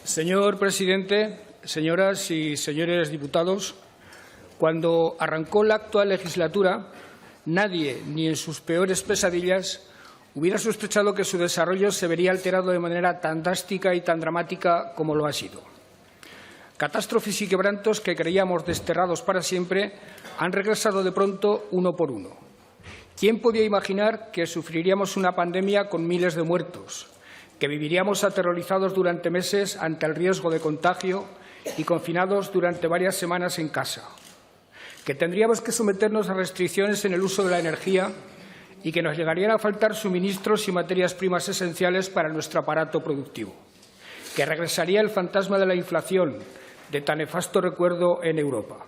Señor presidente, señoras y señores diputados, cuando arrancó la actual legislatura, nadie, ni en sus peores pesadillas, hubiera sospechado que su desarrollo se vería alterado de manera tan drástica y tan dramática como lo ha sido. Catástrofes y quebrantos que creíamos desterrados para siempre han regresado de pronto uno por uno. ¿Quién podía imaginar que sufriríamos una pandemia con miles de muertos, que viviríamos aterrorizados durante meses ante el riesgo de contagio y confinados durante varias semanas en casa, que tendríamos que someternos a restricciones en el uso de la energía y que nos llegarían a faltar suministros y materias primas esenciales para nuestro aparato productivo, que regresaría el fantasma de la inflación, de tan nefasto recuerdo en Europa?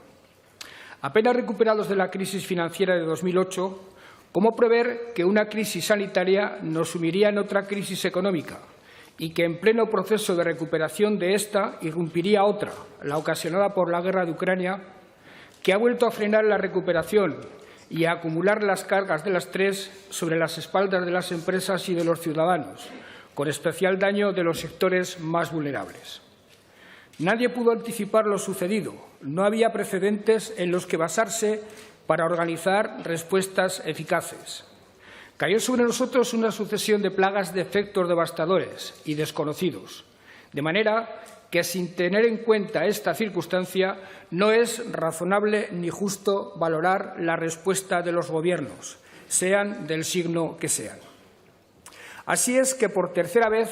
Apenas recuperados de la crisis financiera de 2008, ¿cómo prever que una crisis sanitaria nos sumiría en otra crisis económica y que en pleno proceso de recuperación de esta irrumpiría otra, la ocasionada por la guerra de Ucrania, que ha vuelto a frenar la recuperación y a acumular las cargas del estrés sobre las espaldas de las empresas y de los ciudadanos, con especial daño de los sectores más vulnerables? Nadie pudo anticipar lo sucedido. No había precedentes en los que basarse para organizar respuestas eficaces. Cayó sobre nosotros una sucesión de plagas de efectos devastadores y desconocidos, de manera que, sin tener en cuenta esta circunstancia, no es razonable ni justo valorar la respuesta de los gobiernos, sean del signo que sean. Así es que, por tercera vez,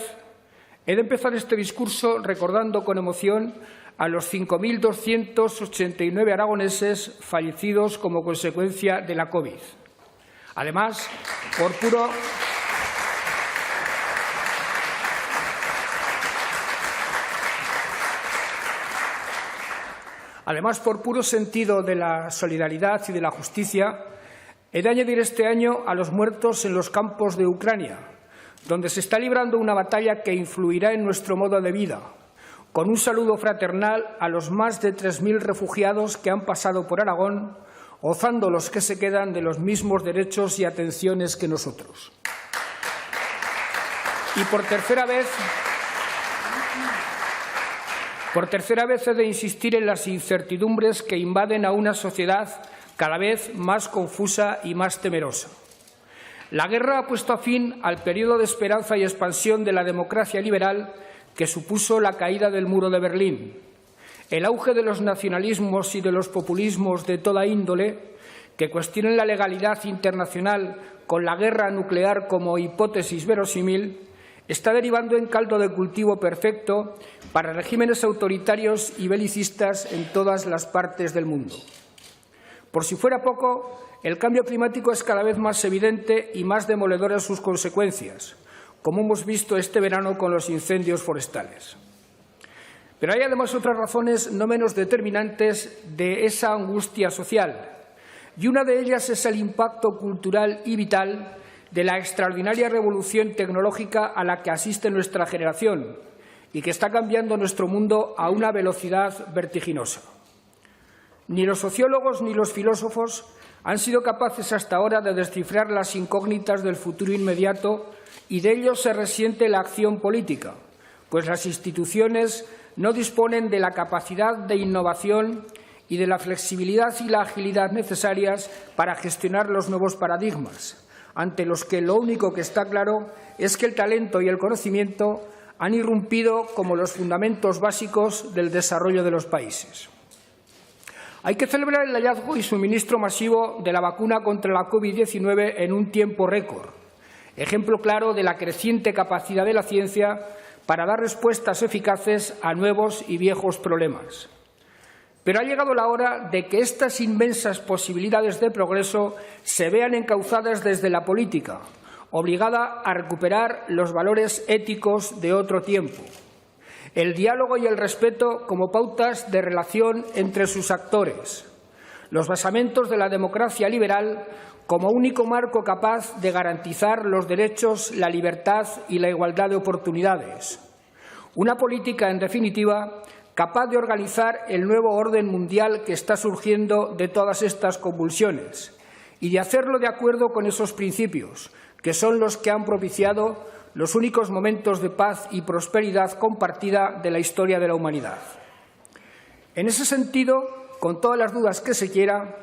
he de empezar este discurso recordando con emoción a los 5.289 aragoneses fallecidos como consecuencia de la COVID. Además, por puro sentido de la solidaridad y de la justicia, he de añadir este año a los muertos en los campos de Ucrania, donde se está librando una batalla que influirá en nuestro modo de vida, con un saludo fraternal a los más de 3.000 refugiados que han pasado por Aragón, gozando los que se quedan de los mismos derechos y atenciones que nosotros. Y por tercera vez he de insistir en las incertidumbres que invaden a una sociedad cada vez más confusa y más temerosa. La guerra ha puesto fin al periodo de esperanza y expansión de la democracia liberal que supuso la caída del muro de Berlín, el auge de los nacionalismos y de los populismos de toda índole que cuestionan la legalidad internacional con la guerra nuclear como hipótesis verosímil, está derivando en caldo de cultivo perfecto para regímenes autoritarios y belicistas en todas las partes del mundo. Por si fuera poco, el cambio climático es cada vez más evidente y más demoledor en sus consecuencias, como hemos visto este verano con los incendios forestales. Pero hay además otras razones no menos determinantes de esa angustia social, y una de ellas es el impacto cultural y vital de la extraordinaria revolución tecnológica a la que asiste nuestra generación y que está cambiando nuestro mundo a una velocidad vertiginosa. Ni los sociólogos ni los filósofos han sido capaces hasta ahora de descifrar las incógnitas del futuro inmediato, y de ello se resiente la acción política, pues las instituciones no disponen de la capacidad de innovación y de la flexibilidad y la agilidad necesarias para gestionar los nuevos paradigmas, ante los que lo único que está claro es que el talento y el conocimiento han irrumpido como los fundamentos básicos del desarrollo de los países. Hay que celebrar el hallazgo y suministro masivo de la vacuna contra la COVID-19 en un tiempo récord, ejemplo claro de la creciente capacidad de la ciencia para dar respuestas eficaces a nuevos y viejos problemas. Pero ha llegado la hora de que estas inmensas posibilidades de progreso se vean encauzadas desde la política, obligada a recuperar los valores éticos de otro tiempo, el diálogo y el respeto como pautas de relación entre sus actores, los basamentos de la democracia liberal como único marco capaz de garantizar los derechos, la libertad y la igualdad de oportunidades. Una política, en definitiva, capaz de organizar el nuevo orden mundial que está surgiendo de todas estas convulsiones y de hacerlo de acuerdo con esos principios, que son los que han propiciado los únicos momentos de paz y prosperidad compartida de la historia de la humanidad. En ese sentido, con todas las dudas que se quiera,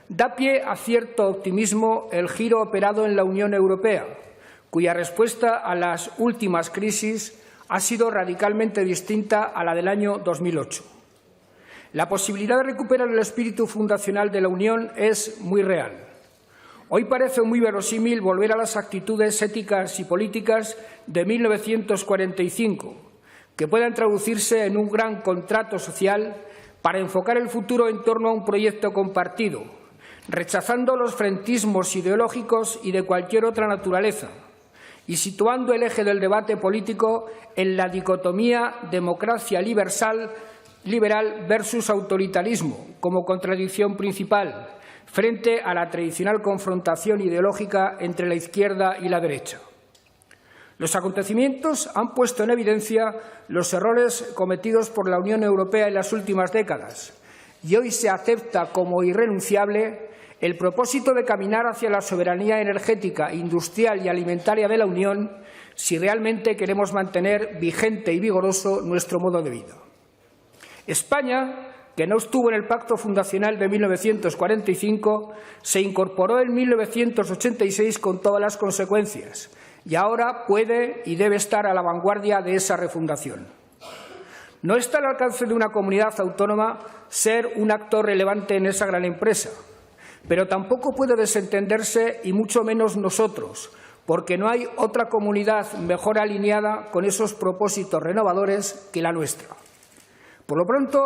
da pie a cierto optimismo el giro operado en la Unión Europea, cuya respuesta a las últimas crisis ha sido radicalmente distinta a la del año 2008. La posibilidad de recuperar el espíritu fundacional de la Unión es muy real. Hoy parece muy verosímil volver a las actitudes éticas y políticas de 1945, que puedan traducirse en un gran contrato social para enfocar el futuro en torno a un proyecto compartido, rechazando los frentismos ideológicos y de cualquier otra naturaleza, y situando el eje del debate político en la dicotomía democracia liberal versus autoritarismo como contradicción principal frente a la tradicional confrontación ideológica entre la izquierda y la derecha. Los acontecimientos han puesto en evidencia los errores cometidos por la Unión Europea en las últimas décadas y hoy se acepta como irrenunciable el propósito de caminar hacia la soberanía energética, industrial y alimentaria de la Unión si realmente queremos mantener vigente y vigoroso nuestro modo de vida. España, que no estuvo en el Pacto Fundacional de 1945, se incorporó en 1986 con todas las consecuencias y ahora puede y debe estar a la vanguardia de esa refundación. No está al alcance de una comunidad autónoma ser un actor relevante en esa gran empresa, pero tampoco puede desentenderse, y mucho menos nosotros, porque no hay otra comunidad mejor alineada con esos propósitos renovadores que la nuestra. Por lo pronto,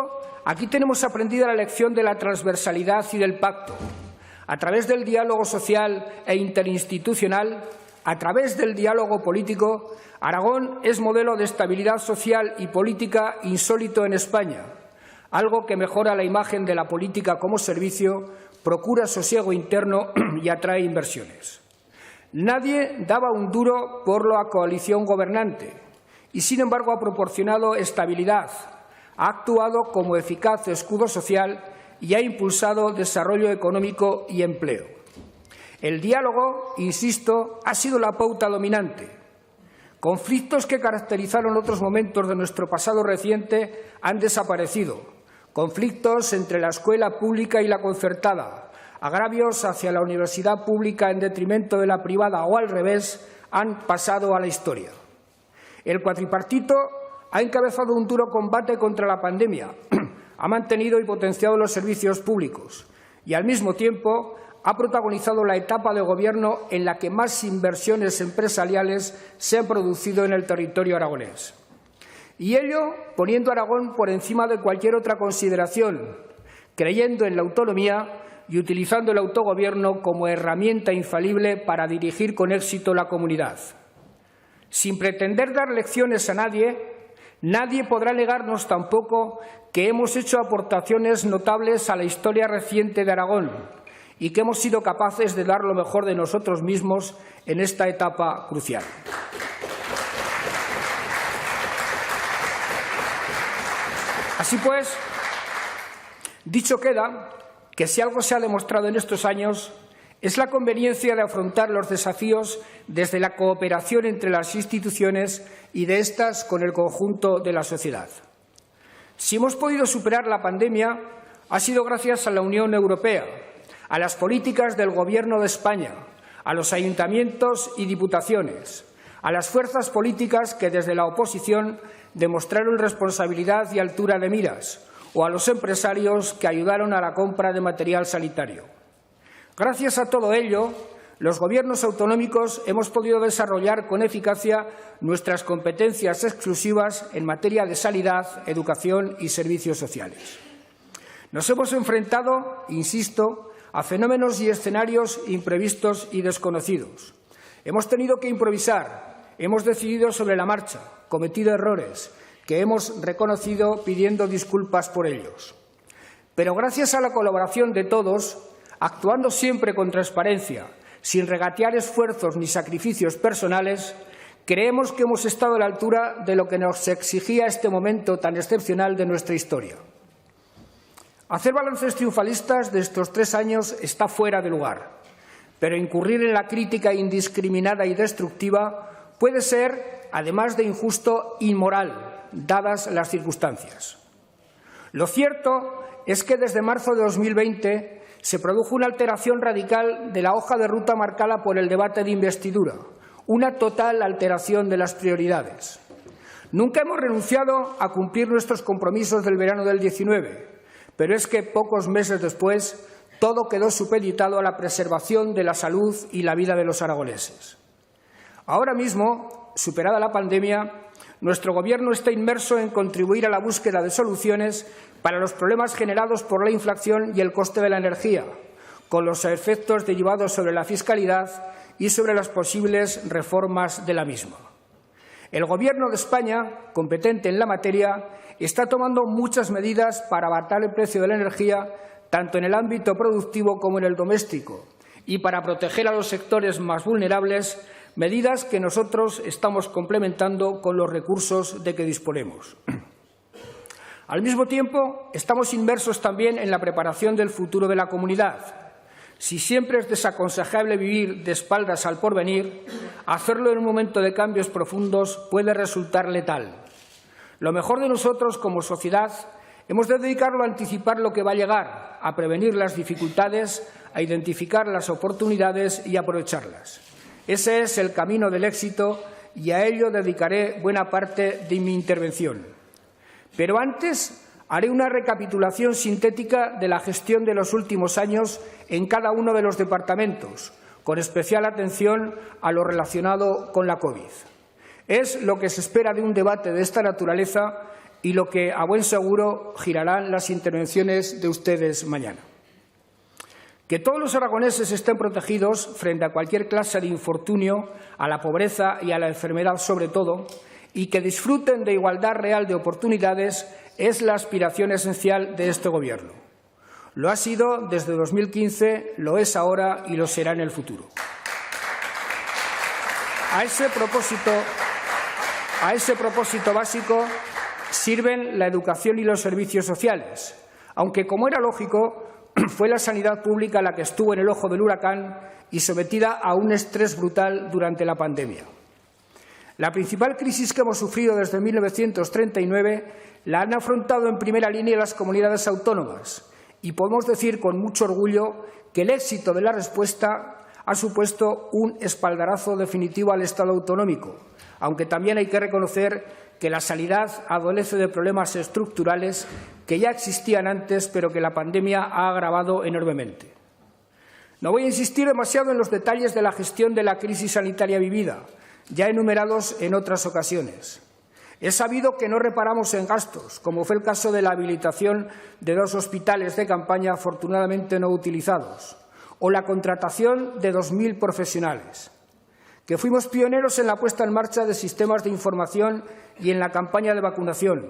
aquí tenemos aprendida la lección de la transversalidad y del pacto. A través del diálogo social e interinstitucional, a través del diálogo político, Aragón es modelo de estabilidad social y política insólito en España, algo que mejora la imagen de la política como servicio, procura sosiego interno y atrae inversiones. Nadie daba un duro por la coalición gobernante y, sin embargo, ha proporcionado estabilidad, ha actuado como eficaz escudo social y ha impulsado desarrollo económico y empleo. El diálogo, insisto, ha sido la pauta dominante. Conflictos que caracterizaron otros momentos de nuestro pasado reciente han desaparecido. Conflictos entre la escuela pública y la concertada, agravios hacia la universidad pública en detrimento de la privada o al revés, han pasado a la historia. El cuatripartito ha encabezado un duro combate contra la pandemia, ha mantenido y potenciado los servicios públicos y, al mismo tiempo, ha protagonizado la etapa de gobierno en la que más inversiones empresariales se han producido en el territorio aragonés. Y ello poniendo a Aragón por encima de cualquier otra consideración, creyendo en la autonomía y utilizando el autogobierno como herramienta infalible para dirigir con éxito la comunidad. Sin pretender dar lecciones a nadie podrá negarnos tampoco que hemos hecho aportaciones notables a la historia reciente de Aragón y que hemos sido capaces de dar lo mejor de nosotros mismos en esta etapa crucial. Así pues, dicho queda que si algo se ha demostrado en estos años es la conveniencia de afrontar los desafíos desde la cooperación entre las instituciones y de estas con el conjunto de la sociedad. Si hemos podido superar la pandemia, ha sido gracias a la Unión Europea, a las políticas del Gobierno de España, a los ayuntamientos y diputaciones, a las fuerzas políticas que desde la oposición demostraron responsabilidad y altura de miras, o a los empresarios que ayudaron a la compra de material sanitario. Gracias a todo ello, los gobiernos autonómicos hemos podido desarrollar con eficacia nuestras competencias exclusivas en materia de sanidad, educación y servicios sociales. Nos hemos enfrentado, insisto, a fenómenos y escenarios imprevistos y desconocidos. Hemos tenido que improvisar, hemos decidido sobre la marcha, cometido errores que hemos reconocido pidiendo disculpas por ellos. Pero gracias a la colaboración de todos, actuando siempre con transparencia, sin regatear esfuerzos ni sacrificios personales, creemos que hemos estado a la altura de lo que nos exigía este momento tan excepcional de nuestra historia. Hacer balances triunfalistas de estos 3 años está fuera de lugar, pero incurrir en la crítica indiscriminada y destructiva puede ser, además de injusto, inmoral, dadas las circunstancias. Lo cierto es que desde marzo de 2020 se produjo una alteración radical de la hoja de ruta marcada por el debate de investidura, una total alteración de las prioridades. Nunca hemos renunciado a cumplir nuestros compromisos del verano del 19, pero es que pocos meses después todo quedó supeditado a la preservación de la salud y la vida de los aragoneses. Ahora mismo, superada la pandemia, nuestro Gobierno está inmerso en contribuir a la búsqueda de soluciones para los problemas generados por la inflación y el coste de la energía, con los efectos derivados sobre la fiscalidad y sobre las posibles reformas de la misma. El Gobierno de España, competente en la materia, está tomando muchas medidas para abaratar el precio de la energía, tanto en el ámbito productivo como en el doméstico, y para proteger a los sectores más vulnerables, medidas que nosotros estamos complementando con los recursos de que disponemos. Al mismo tiempo, estamos inmersos también en la preparación del futuro de la comunidad. Si siempre es desaconsejable vivir de espaldas al porvenir, hacerlo en un momento de cambios profundos puede resultar letal. Lo mejor de nosotros como sociedad hemos de dedicarlo a anticipar lo que va a llegar, a prevenir las dificultades, a identificar las oportunidades y aprovecharlas. Ese es el camino del éxito y a ello dedicaré buena parte de mi intervención. Pero antes haré una recapitulación sintética de la gestión de los últimos años en cada uno de los departamentos, con especial atención a lo relacionado con la COVID. Es lo que se espera de un debate de esta naturaleza y lo que, a buen seguro, girarán las intervenciones de ustedes mañana. Que todos los aragoneses estén protegidos frente a cualquier clase de infortunio, a la pobreza y a la enfermedad sobre todo, y que disfruten de igualdad real de oportunidades es la aspiración esencial de este Gobierno. Lo ha sido desde 2015, lo es ahora y lo será en el futuro. A ese propósito básico sirven la educación y los servicios sociales, aunque, como era lógico, fue la sanidad pública la que estuvo en el ojo del huracán y sometida a un estrés brutal durante la pandemia. La principal crisis que hemos sufrido desde 1939 la han afrontado en primera línea las comunidades autónomas y podemos decir con mucho orgullo que el éxito de la respuesta ha supuesto un espaldarazo definitivo al Estado autonómico, aunque también hay que reconocer que la sanidad adolece de problemas estructurales que ya existían antes, pero que la pandemia ha agravado enormemente. No voy a insistir demasiado en los detalles de la gestión de la crisis sanitaria vivida, ya enumerados en otras ocasiones. Es sabido que no reparamos en gastos, como fue el caso de la habilitación de 2 hospitales de campaña afortunadamente no utilizados, o la contratación de 2.000 profesionales, que fuimos pioneros en la puesta en marcha de sistemas de información y en la campaña de vacunación,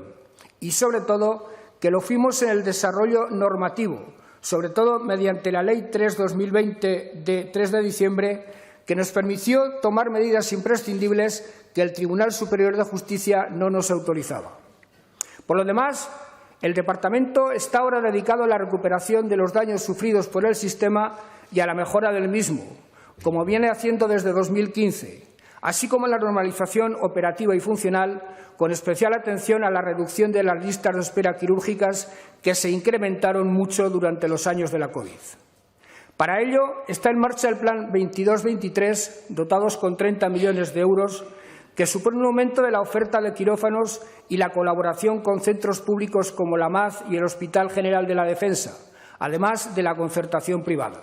y sobre todo que lo fuimos en el desarrollo normativo, sobre todo mediante la Ley 3/2020 de 3 de diciembre, que nos permitió tomar medidas imprescindibles que el Tribunal Superior de Justicia no nos autorizaba. Por lo demás, el Departamento está ahora dedicado a la recuperación de los daños sufridos por el sistema y a la mejora del mismo, como viene haciendo desde 2015, así como a la normalización operativa y funcional, con especial atención a la reducción de las listas de espera quirúrgicas que se incrementaron mucho durante los años de la COVID. Para ello está en marcha el Plan 22-23, dotados con 30 millones de euros, que supone un aumento de la oferta de quirófanos y la colaboración con centros públicos como la MAZ y el Hospital General de la Defensa, además de la concertación privada.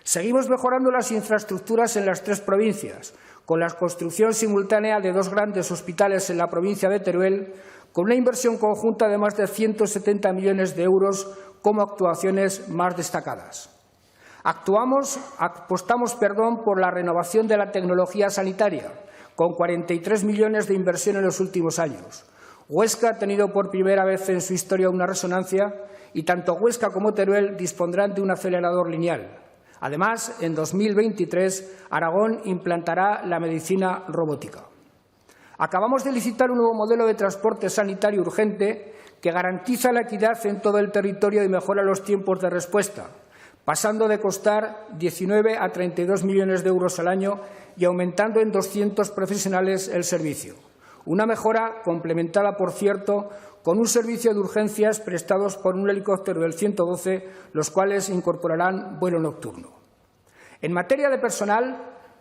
Seguimos mejorando las infraestructuras en las 3 provincias, con la construcción simultánea de 2 grandes hospitales en la provincia de Teruel, con una inversión conjunta de más de 170 millones de euros como actuaciones más destacadas. Apostamos por la renovación de la tecnología sanitaria, con 43 millones de inversión en los últimos años. Huesca ha tenido por primera vez en su historia una resonancia y tanto Huesca como Teruel dispondrán de un acelerador lineal. Además, en 2023, Aragón implantará la medicina robótica. Acabamos de licitar un nuevo modelo de transporte sanitario urgente que garantiza la equidad en todo el territorio y mejora los tiempos de respuesta, pasando de costar 19 a 32 millones de euros al año y aumentando en 200 profesionales el servicio. Una mejora complementada, por cierto, con un servicio de urgencias prestados por un helicóptero del 112, los cuales incorporarán vuelo nocturno. En materia de personal,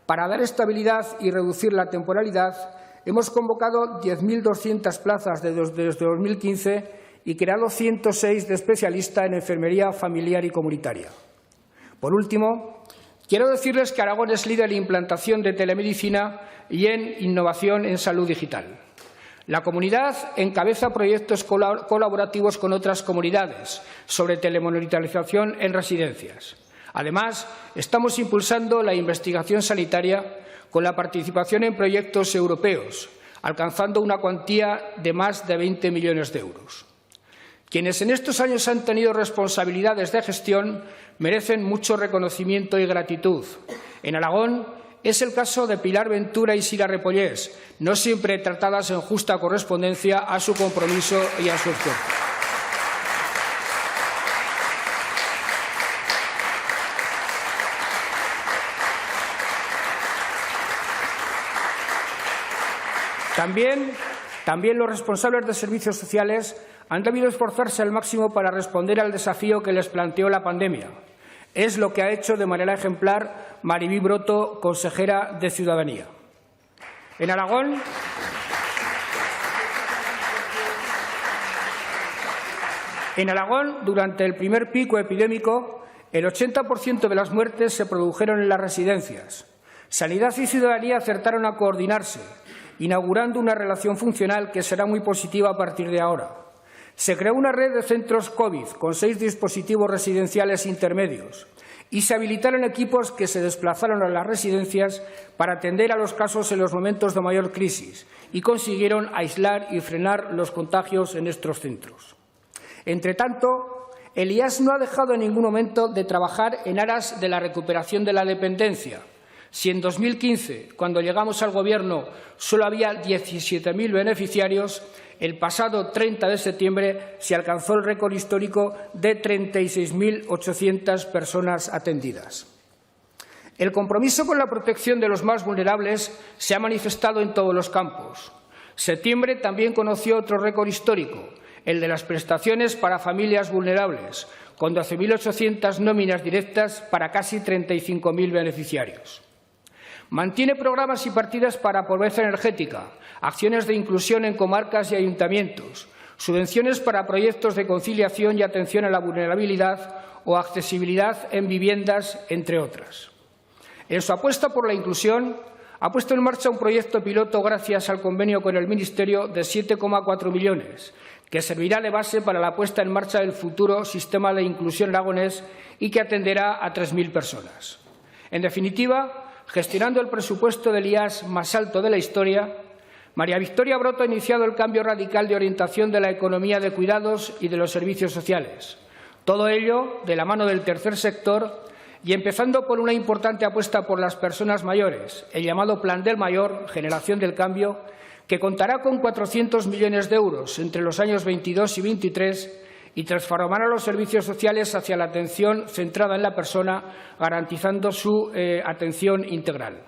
para dar estabilidad y reducir la temporalidad, hemos convocado 10.200 plazas desde 2015 y creado 106 de especialista en enfermería familiar y comunitaria. Por último, quiero decirles que Aragón es líder en implantación de telemedicina y en innovación en salud digital. La comunidad encabeza proyectos colaborativos con otras comunidades sobre telemonitorización en residencias. Además, estamos impulsando la investigación sanitaria con la participación en proyectos europeos, alcanzando una cuantía de más de 20 millones de euros. Quienes en estos años han tenido responsabilidades de gestión merecen mucho reconocimiento y gratitud. En Aragón es el caso de Pilar Ventura y Sira Repollés, no siempre tratadas en justa correspondencia a su compromiso y a su esfuerzo. También los responsables de servicios sociales han debido esforzarse al máximo para responder al desafío que les planteó la pandemia. Es lo que ha hecho de manera ejemplar Maribí Broto, consejera de Ciudadanía. En Aragón, durante el primer pico epidémico, el 80% de las muertes se produjeron en las residencias. Sanidad y Ciudadanía acertaron a coordinarse, inaugurando una relación funcional que será muy positiva a partir de ahora. Se creó una red de centros COVID con 6 dispositivos residenciales intermedios y se habilitaron equipos que se desplazaron a las residencias para atender a los casos en los momentos de mayor crisis y consiguieron aislar y frenar los contagios en estos centros. Entre tanto, el IAS no ha dejado en ningún momento de trabajar en aras de la recuperación de la dependencia. Si en 2015, cuando llegamos al Gobierno, solo había 17.000 beneficiarios, el pasado 30 de septiembre se alcanzó el récord histórico de 36.800 personas atendidas. El compromiso con la protección de los más vulnerables se ha manifestado en todos los campos. Septiembre también conoció otro récord histórico, el de las prestaciones para familias vulnerables, con 12.800 nóminas directas para casi 35.000 beneficiarios. Mantiene programas y partidas para pobreza energética, acciones de inclusión en comarcas y ayuntamientos, subvenciones para proyectos de conciliación y atención a la vulnerabilidad o accesibilidad en viviendas, entre otras. En su apuesta por la inclusión, ha puesto en marcha un proyecto piloto gracias al convenio con el Ministerio de 7,4 millones, que servirá de base para la puesta en marcha del futuro sistema de inclusión aragonés y que atenderá a 3.000 personas. En definitiva, gestionando el presupuesto del IAS más alto de la historia, María Victoria Broto ha iniciado el cambio radical de orientación de la economía de cuidados y de los servicios sociales. Todo ello de la mano del tercer sector y empezando por una importante apuesta por las personas mayores, el llamado Plan del Mayor, Generación del Cambio, que contará con 400 millones de euros entre los años 22 y 23 y transformará los servicios sociales hacia la atención centrada en la persona, garantizando su atención integral.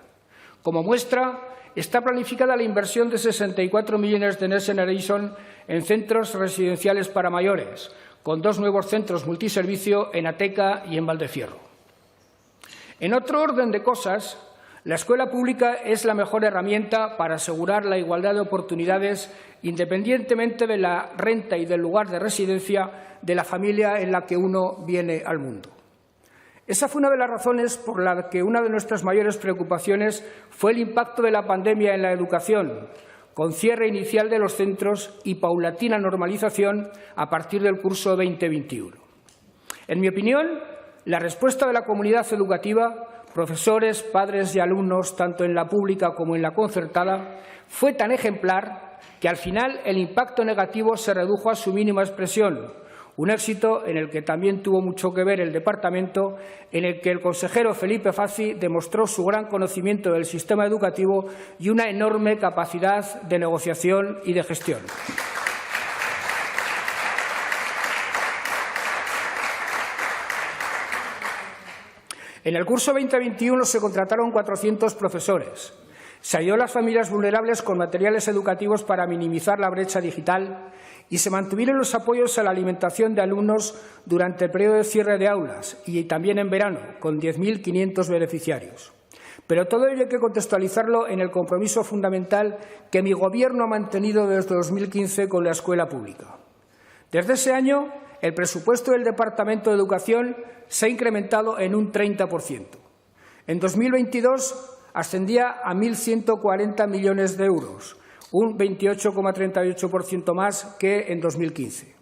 Como muestra, está planificada la inversión de 64 millones de Next Generation en centros residenciales para mayores, con 2 nuevos centros multiservicio en Ateca y en Valdefierro. En otro orden de cosas, la escuela pública es la mejor herramienta para asegurar la igualdad de oportunidades independientemente de la renta y del lugar de residencia de la familia en la que uno viene al mundo. Esa fue una de las razones por la que una de nuestras mayores preocupaciones fue el impacto de la pandemia en la educación, con cierre inicial de los centros y paulatina normalización a partir del curso 2021. En mi opinión, la respuesta de la comunidad educativa, profesores, padres y alumnos, tanto en la pública como en la concertada, fue tan ejemplar que al final el impacto negativo se redujo a su mínima expresión, un éxito en el que también tuvo mucho que ver el departamento, en el que el consejero Felipe Fazi demostró su gran conocimiento del sistema educativo y una enorme capacidad de negociación y de gestión. En el curso 2021 se contrataron 400 profesores. Se ayudó a las familias vulnerables con materiales educativos para minimizar la brecha digital y se mantuvieron los apoyos a la alimentación de alumnos durante el periodo de cierre de aulas y también en verano, con 10.500 beneficiarios. Pero todo ello hay que contextualizarlo en el compromiso fundamental que mi Gobierno ha mantenido desde 2015 con la escuela pública. Desde ese año, el presupuesto del Departamento de Educación se ha incrementado en un 30%. En 2022 ascendía a 1.140 millones de euros, un 28,38% más que en 2015.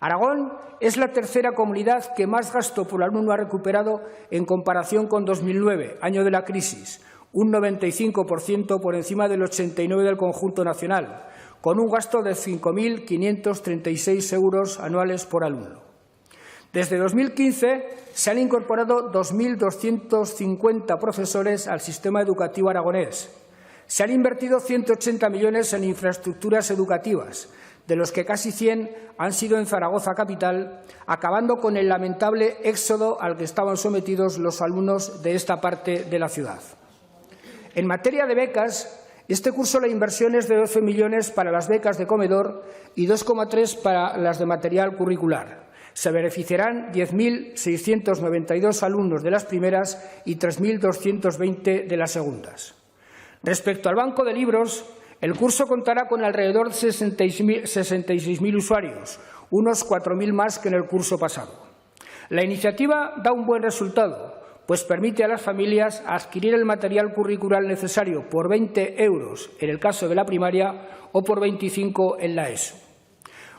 Aragón es la tercera comunidad que más gasto por alumno ha recuperado en comparación con 2009, año de la crisis, un 95% por encima del 89% del conjunto nacional, con un gasto de 5.536 euros anuales por alumno. Desde 2015 se han incorporado 2.250 profesores al sistema educativo aragonés. Se han invertido 180 millones en infraestructuras educativas, de los que casi 100 han sido en Zaragoza capital, acabando con el lamentable éxodo al que estaban sometidos los alumnos de esta parte de la ciudad. En materia de becas, este curso la inversión es de 12 millones para las becas de comedor y 2,3 para las de material curricular. Se beneficiarán 10.692 alumnos de las primeras y 3.220 de las segundas. Respecto al banco de libros, el curso contará con alrededor de 66.000 usuarios, unos 4.000 más que en el curso pasado. La iniciativa da un buen resultado, pues permite a las familias adquirir el material curricular necesario por 20 euros en el caso de la primaria o por 25 en la ESO.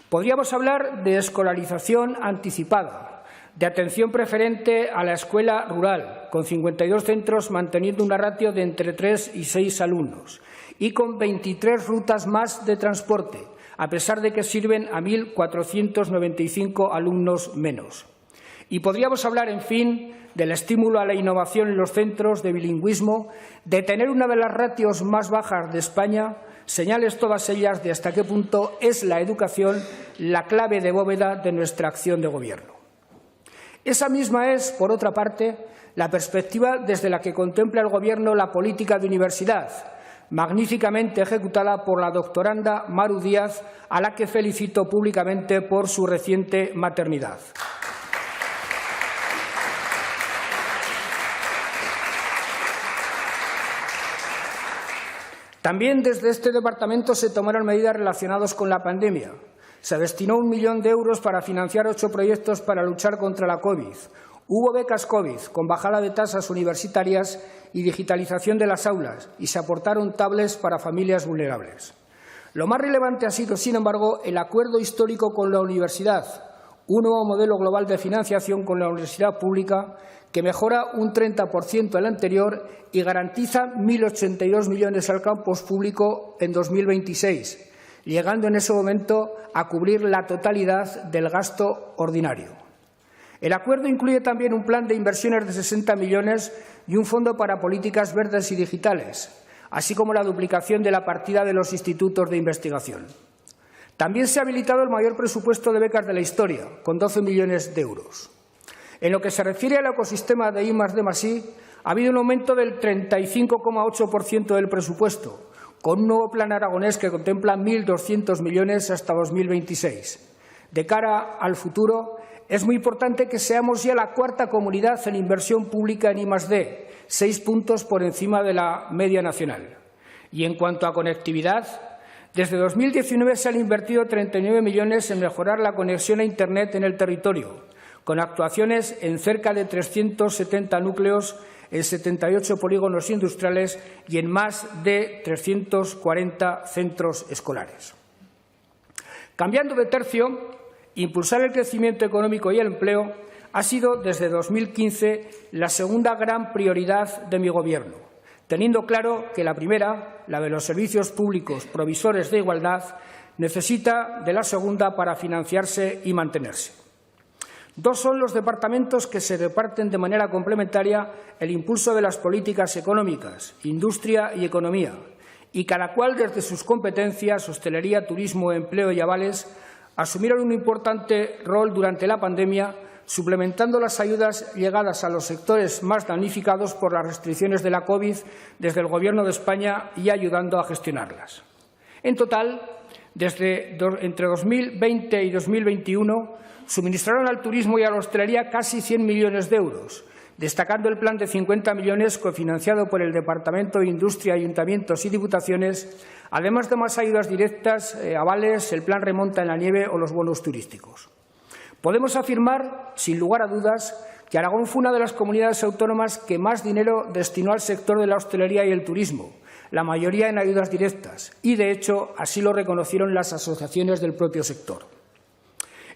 Podríamos hablar de escolarización anticipada, de atención preferente a la escuela rural, con 52 centros manteniendo una ratio de entre 3 y 6 alumnos, y con 23 rutas más de transporte, a pesar de que sirven a 1.495 alumnos menos. Y podríamos hablar, en fin, del estímulo a la innovación en los centros de bilingüismo, de tener una de las ratios más bajas de España, señales todas ellas de hasta qué punto es la educación la clave de bóveda de nuestra acción de Gobierno. Esa misma es, por otra parte, la perspectiva desde la que contempla el Gobierno la política de universidad, magníficamente ejecutada por la doctoranda Maru Díaz, a la que felicito públicamente por su reciente maternidad. También desde este departamento se tomaron medidas relacionadas con la pandemia. Se destinó 1 millón de euros para financiar 8 proyectos para luchar contra la COVID. Hubo becas COVID con bajada de tasas universitarias y digitalización de las aulas y se aportaron tablets para familias vulnerables. Lo más relevante ha sido, sin embargo, el acuerdo histórico con la universidad, un nuevo modelo global de financiación con la universidad pública que mejora un 30% el anterior y garantiza 1.082 millones al campus público en 2026, llegando en ese momento a cubrir la totalidad del gasto ordinario. El acuerdo incluye también un plan de inversiones de 60 millones y un fondo para políticas verdes y digitales, así como la duplicación de la partida de los institutos de investigación. También se ha habilitado el mayor presupuesto de becas de la historia, con 12 millones de euros. En lo que se refiere al ecosistema de I+D+I, ha habido un aumento del 35,8% del presupuesto, con un nuevo plan aragonés que contempla 1.200 millones hasta 2026. De cara al futuro, es muy importante que seamos ya la cuarta comunidad en inversión pública en I+D, 6 puntos por encima de la media nacional. Y en cuanto a conectividad, desde 2019 se han invertido 39 millones en mejorar la conexión a Internet en el territorio, con actuaciones en cerca de 370 núcleos, en 78 polígonos industriales y en más de 340 centros escolares. Cambiando de tercio, impulsar el crecimiento económico y el empleo ha sido desde 2015 la segunda gran prioridad de mi Gobierno, teniendo claro que la primera, la de los servicios públicos provisores de igualdad, necesita de la segunda para financiarse y mantenerse. Dos son los departamentos que se reparten de manera complementaria el impulso de las políticas económicas, industria y economía, y cada cual desde sus competencias, hostelería, turismo, empleo y avales, asumieron un importante rol durante la pandemia, suplementando las ayudas llegadas a los sectores más damnificados por las restricciones de la COVID desde el Gobierno de España y ayudando a gestionarlas. En total, entre 2020 y 2021, suministraron al turismo y a la hostelería casi 100 millones de euros, destacando el plan de 50 millones cofinanciado por el Departamento de Industria, Ayuntamientos y Diputaciones, además de más ayudas directas, avales, el plan Remonta en la Nieve o los bonos turísticos. Podemos afirmar, sin lugar a dudas, que Aragón fue una de las comunidades autónomas que más dinero destinó al sector de la hostelería y el turismo, la mayoría en ayudas directas, y, de hecho, así lo reconocieron las asociaciones del propio sector.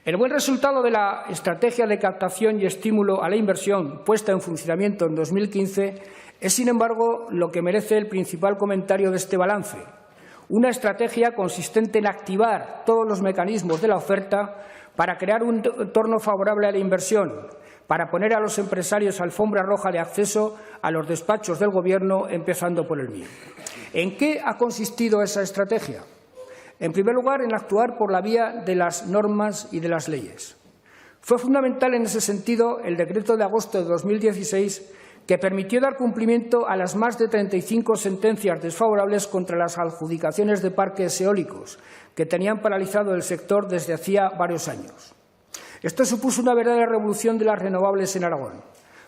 El buen resultado de la estrategia de captación y estímulo a la inversión puesta en funcionamiento en 2015 es, sin embargo, lo que merece el principal comentario de este balance. Una estrategia consistente en activar todos los mecanismos de la oferta para crear un entorno favorable a la inversión, para poner a los empresarios alfombra roja de acceso a los despachos del Gobierno, empezando por el mío. ¿En qué ha consistido esa estrategia? En primer lugar, en actuar por la vía de las normas y de las leyes. Fue fundamental en ese sentido el decreto de agosto de 2016 que permitió dar cumplimiento a las más de 35 sentencias desfavorables contra las adjudicaciones de parques eólicos que tenían paralizado el sector desde hacía varios años. Esto supuso una verdadera revolución de las renovables en Aragón.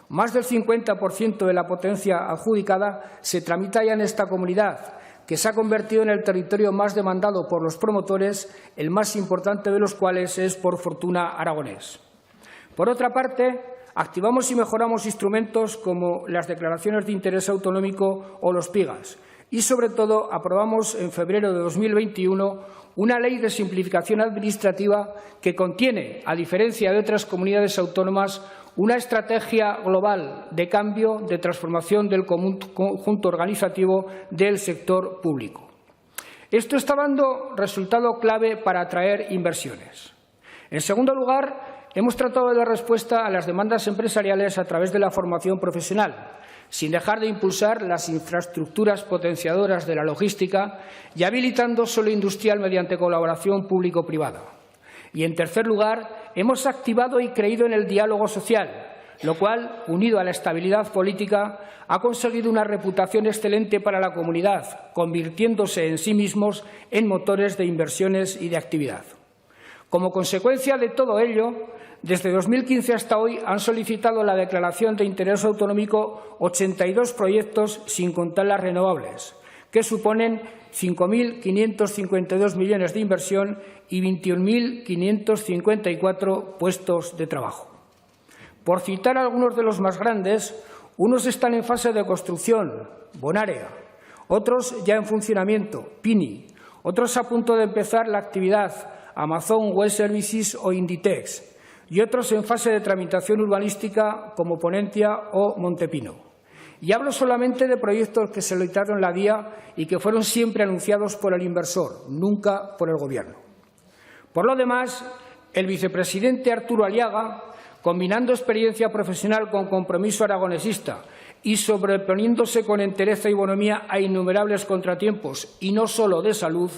Más del 50% de la potencia adjudicada se tramita ya en esta comunidad, que se ha convertido en el territorio más demandado por los promotores, el más importante de los cuales es, por fortuna, Aragonés. Por otra parte, activamos y mejoramos instrumentos como las declaraciones de interés autonómico o los PIGAs y, sobre todo, aprobamos en febrero de 2021 una ley de simplificación administrativa que contiene, a diferencia de otras comunidades autónomas, una estrategia global de cambio, de transformación del conjunto organizativo del sector público. Esto está dando resultado clave para atraer inversiones. En segundo lugar, hemos tratado de dar respuesta a las demandas empresariales a través de la formación profesional, sin dejar de impulsar las infraestructuras potenciadoras de la logística y habilitando suelo industrial mediante colaboración público-privada. Y, en tercer lugar, hemos activado y creído en el diálogo social, lo cual, unido a la estabilidad política, ha conseguido una reputación excelente para la comunidad, convirtiéndose en sí mismos en motores de inversiones y de actividad. Como consecuencia de todo ello, desde 2015 hasta hoy han solicitado la declaración de interés autonómico 82 proyectos, sin contar las renovables, que suponen 5.552 millones de inversión y 21.554 puestos de trabajo. Por citar algunos de los más grandes, unos están en fase de construcción, Bonaria, otros ya en funcionamiento, Pini, otros a punto de empezar la actividad, Amazon Web Services o Inditex, y otros en fase de tramitación urbanística como Ponentia o Montepino. Y hablo solamente de proyectos que se licitaron la DIA y que fueron siempre anunciados por el inversor, nunca por el Gobierno. Por lo demás, el vicepresidente Arturo Aliaga, combinando experiencia profesional con compromiso aragonesista y sobreponiéndose con entereza y bonomía a innumerables contratiempos, y no solo de salud,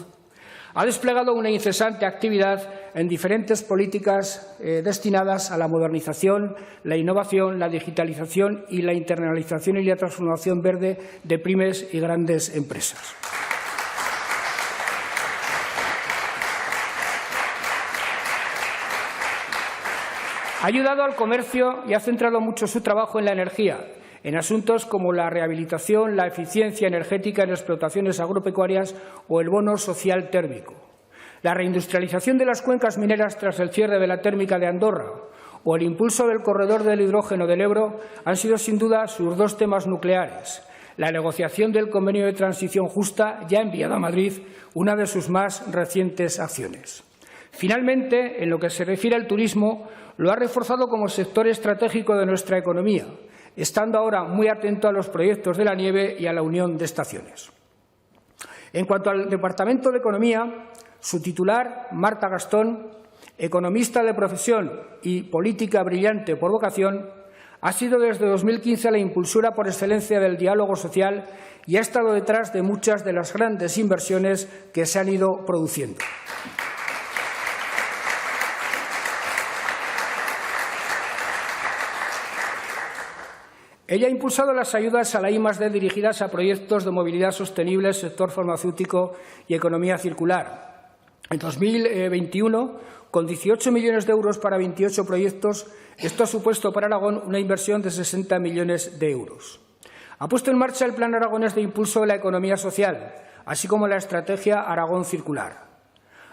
ha desplegado una incesante actividad en diferentes políticas destinadas a la modernización, la innovación, la digitalización y la internalización y la transformación verde de pymes y grandes empresas. Ha ayudado al comercio y ha centrado mucho su trabajo en la energía, en asuntos como la rehabilitación, la eficiencia energética en explotaciones agropecuarias o el bono social térmico. La reindustrialización de las cuencas mineras tras el cierre de la térmica de Andorra o el impulso del corredor del hidrógeno del Ebro han sido sin duda sus dos temas nucleares. La negociación del convenio de transición justa, ya enviado a Madrid, una de sus más recientes acciones. Finalmente, en lo que se refiere al turismo, lo ha reforzado como sector estratégico de nuestra economía, estando ahora muy atento a los proyectos de la nieve y a la unión de estaciones. En cuanto al Departamento de Economía, su titular, Marta Gastón, economista de profesión y política brillante por vocación, ha sido desde 2015 la impulsora por excelencia del diálogo social y ha estado detrás de muchas de las grandes inversiones que se han ido produciendo. Ella ha impulsado las ayudas a la I+D dirigidas a proyectos de movilidad sostenible, sector farmacéutico y economía circular. En 2021, con 18 millones de euros para 28 proyectos, esto ha supuesto para Aragón una inversión de 60 millones de euros. Ha puesto en marcha el Plan Aragonés de Impulso de la Economía Social, así como la Estrategia Aragón Circular.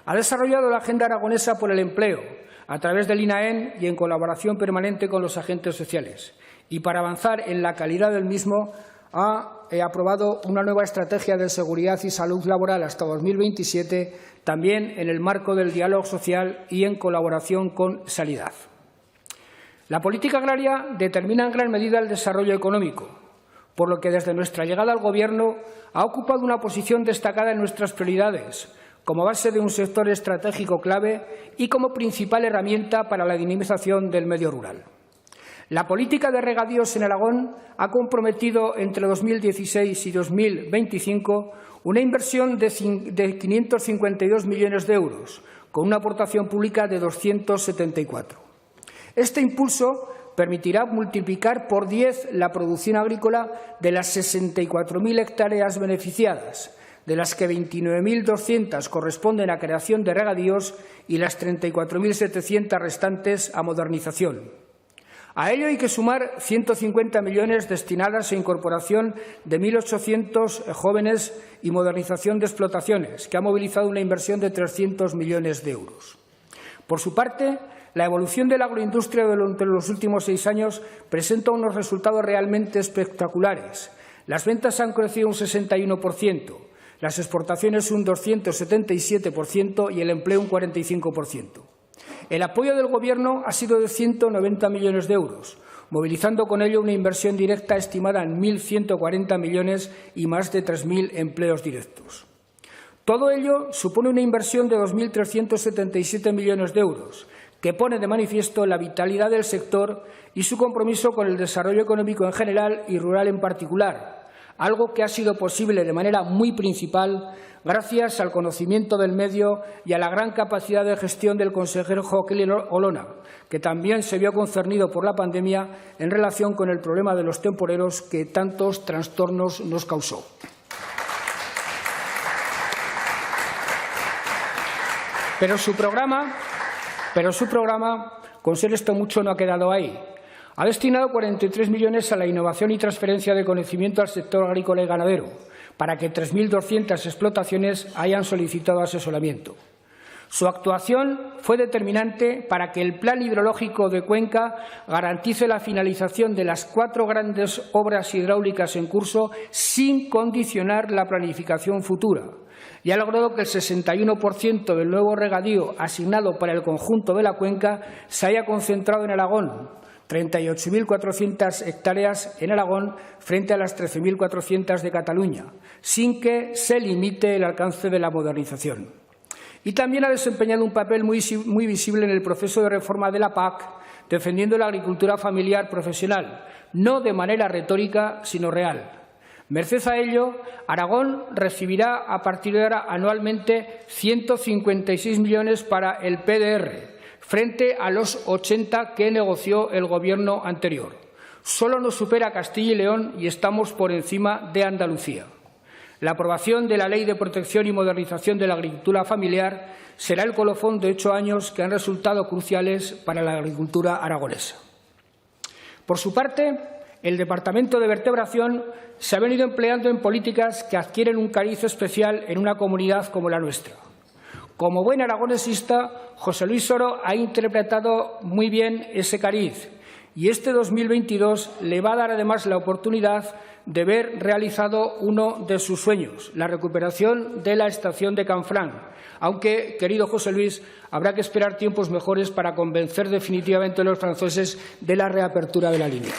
Ha desarrollado la Agenda Aragonesa por el Empleo, a través del INAEN y en colaboración permanente con los agentes sociales. Y para avanzar en la calidad del mismo, ha aprobado una nueva estrategia de seguridad y salud laboral hasta 2027, también en el marco del diálogo social y en colaboración con Sanidad. La política agraria determina en gran medida el desarrollo económico, por lo que desde nuestra llegada al Gobierno ha ocupado una posición destacada en nuestras prioridades, como base de un sector estratégico clave y como principal herramienta para la dinamización del medio rural. La política de regadíos en Aragón ha comprometido entre 2016 y 2025 una inversión de 552 millones de euros, con una aportación pública de 274. Este impulso permitirá multiplicar por 10 la producción agrícola de las 64.000 hectáreas beneficiadas, de las que 29.200 corresponden a creación de regadíos y las 34.700 restantes a modernización. A ello hay que sumar 150 millones destinadas a incorporación de 1.800 jóvenes y modernización de explotaciones, que ha movilizado una inversión de 300 millones de euros. Por su parte, la evolución de la agroindustria durante los últimos 6 años presenta unos resultados realmente espectaculares. Las ventas han crecido un 61%, las exportaciones un 277% y el empleo un 45%. El apoyo del Gobierno ha sido de 190 millones de euros, movilizando con ello una inversión directa estimada en 1.140 millones y más de 3.000 empleos directos. Todo ello supone una inversión de 2.377 millones de euros, que pone de manifiesto la vitalidad del sector y su compromiso con el desarrollo económico en general y rural en particular, algo que ha sido posible de manera muy principal gracias al conocimiento del medio y a la gran capacidad de gestión del consejero Joaquín Olona, que también se vio concernido por la pandemia en relación con el problema de los temporeros que tantos trastornos nos causó. Pero su programa, con ser esto mucho, no ha quedado ahí. Ha destinado 43 millones a la innovación y transferencia de conocimiento al sector agrícola y ganadero, para que 3.200 explotaciones hayan solicitado asesoramiento. Su actuación fue determinante para que el Plan Hidrológico de Cuenca garantice la finalización de las 4 grandes obras hidráulicas en curso sin condicionar la planificación futura, y ha logrado que el 61% del nuevo regadío asignado para el conjunto de la cuenca se haya concentrado en Aragón, 38.400 hectáreas en Aragón frente a las 13.400 de Cataluña, sin que se limite el alcance de la modernización. Y también ha desempeñado un papel muy visible en el proceso de reforma de la PAC, defendiendo la agricultura familiar profesional, no de manera retórica, sino real. Merced a ello, Aragón recibirá a partir de ahora anualmente 156 millones para el PDR, frente a los 80 que negoció el Gobierno anterior. Solo nos supera Castilla y León y estamos por encima de Andalucía. La aprobación de la Ley de Protección y Modernización de la Agricultura Familiar será el colofón de 8 años que han resultado cruciales para la agricultura aragonesa. Por su parte, el Departamento de Vertebración se ha venido empleando en políticas que adquieren un cariz especial en una comunidad como la nuestra. Como buen aragonesista, José Luis Soro ha interpretado muy bien ese cariz y este 2022 le va a dar además la oportunidad de ver realizado uno de sus sueños, la recuperación de la estación de Canfranc, aunque, querido José Luis, habrá que esperar tiempos mejores para convencer definitivamente a los franceses de la reapertura de la línea.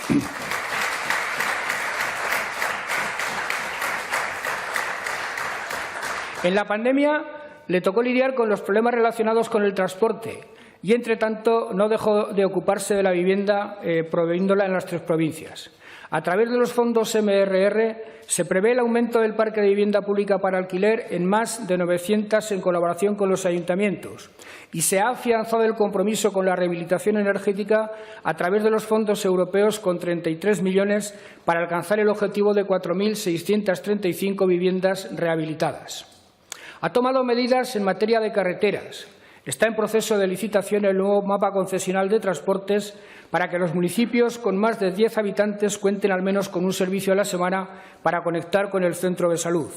En la pandemia le tocó lidiar con los problemas relacionados con el transporte y, entre tanto, no dejó de ocuparse de la vivienda proveyéndola en las 3 provincias. A través de los fondos MRR se prevé el aumento del parque de vivienda pública para alquiler en más de 900 en colaboración con los ayuntamientos y se ha afianzado el compromiso con la rehabilitación energética a través de los fondos europeos con 33 millones para alcanzar el objetivo de 4.635 viviendas rehabilitadas. Ha tomado medidas en materia de carreteras. Está en proceso de licitación el nuevo mapa concesional de transportes para que los municipios con más de 10 habitantes cuenten al menos con un servicio a la semana para conectar con el centro de salud.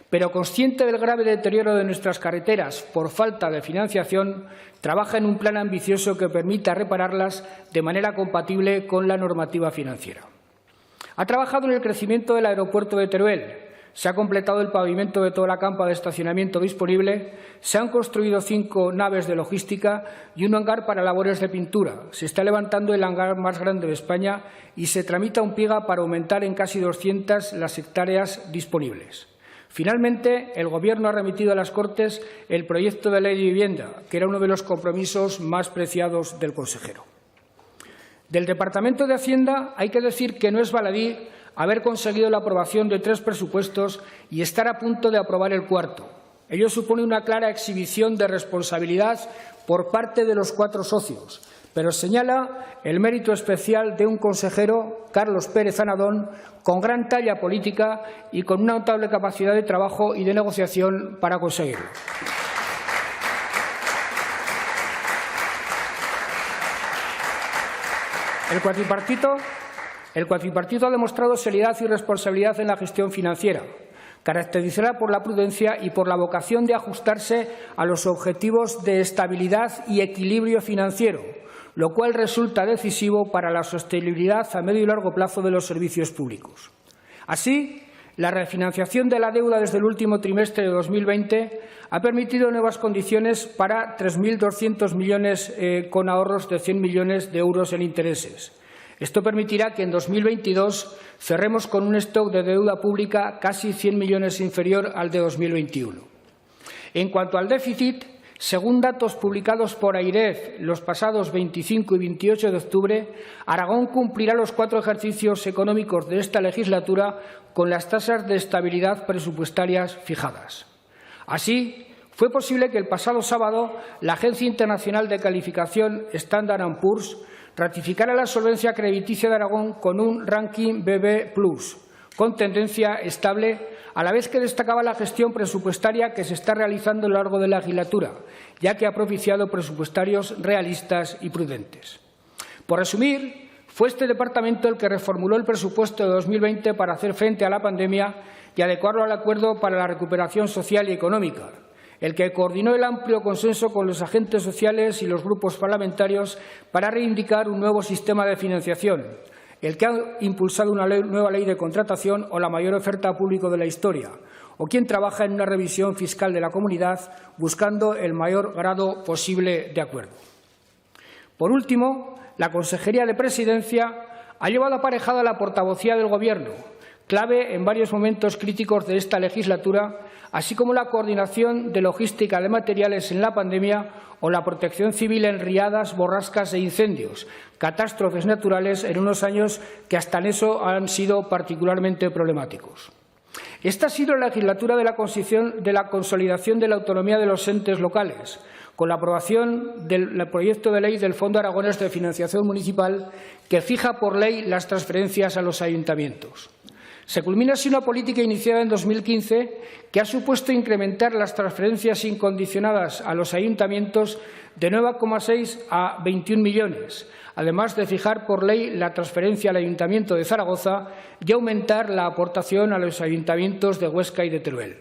Pero consciente del grave deterioro de nuestras carreteras por falta de financiación, trabaja en un plan ambicioso que permita repararlas de manera compatible con la normativa financiera. Ha trabajado en el crecimiento del aeropuerto de Teruel. Se ha completado el pavimento de toda la campa de estacionamiento disponible, se han construido 5 naves de logística y un hangar para labores de pintura. Se está levantando el hangar más grande de España y se tramita un PIGA para aumentar en casi 200 las hectáreas disponibles. Finalmente, el Gobierno ha remitido a las Cortes el proyecto de ley de vivienda, que era uno de los compromisos más preciados del consejero. Del Departamento de Hacienda hay que decir que no es baladí haber conseguido la aprobación de 3 presupuestos y estar a punto de aprobar el 4º. Ello supone una clara exhibición de responsabilidad por parte de los 4 socios, pero señala el mérito especial de un consejero, Carlos Pérez Anadón, con gran talla política y con una notable capacidad de trabajo y de negociación para conseguirlo. El cuatripartito ha demostrado seriedad y responsabilidad en la gestión financiera, caracterizada por la prudencia y por la vocación de ajustarse a los objetivos de estabilidad y equilibrio financiero, lo cual resulta decisivo para la sostenibilidad a medio y largo plazo de los servicios públicos. Así, la refinanciación de la deuda desde el último trimestre de 2020 ha permitido nuevas condiciones para 3.200 millones con ahorros de 100 millones de euros en intereses. Esto permitirá que en 2022 cerremos con un stock de deuda pública casi 100 millones inferior al de 2021. En cuanto al déficit, según datos publicados por AIREF los pasados 25 y 28 de octubre, Aragón cumplirá los 4 ejercicios económicos de esta legislatura con las tasas de estabilidad presupuestarias fijadas. Así, fue posible que el pasado sábado la Agencia Internacional de Calificación Standard & Poor's ratificara la solvencia crediticia de Aragón con un ranking BB+, con tendencia estable, a la vez que destacaba la gestión presupuestaria que se está realizando a lo largo de la legislatura, ya que ha propiciado presupuestarios realistas y prudentes. Por resumir, fue este departamento el que reformuló el presupuesto de 2020 para hacer frente a la pandemia y adecuarlo al Acuerdo para la Recuperación Social y Económica, el que coordinó el amplio consenso con los agentes sociales y los grupos parlamentarios para reivindicar un nuevo sistema de financiación, el que ha impulsado una nueva ley de contratación o la mayor oferta pública de la historia, o quien trabaja en una revisión fiscal de la comunidad buscando el mayor grado posible de acuerdo. Por último, la Consejería de Presidencia ha llevado aparejada la portavocía del Gobierno, clave en varios momentos críticos de esta legislatura, así como la coordinación de logística de materiales en la pandemia o la protección civil en riadas, borrascas e incendios, catástrofes naturales en unos años que hasta en eso han sido particularmente problemáticos. Esta ha sido la legislatura de la consolidación de la autonomía de los entes locales, con la aprobación del proyecto de ley del Fondo Aragonés de Financiación Municipal, que fija por ley las transferencias a los ayuntamientos. Se culmina así una política iniciada en 2015 que ha supuesto incrementar las transferencias incondicionadas a los ayuntamientos de 9,6 a 21 millones, además de fijar por ley la transferencia al Ayuntamiento de Zaragoza y aumentar la aportación a los ayuntamientos de Huesca y de Teruel.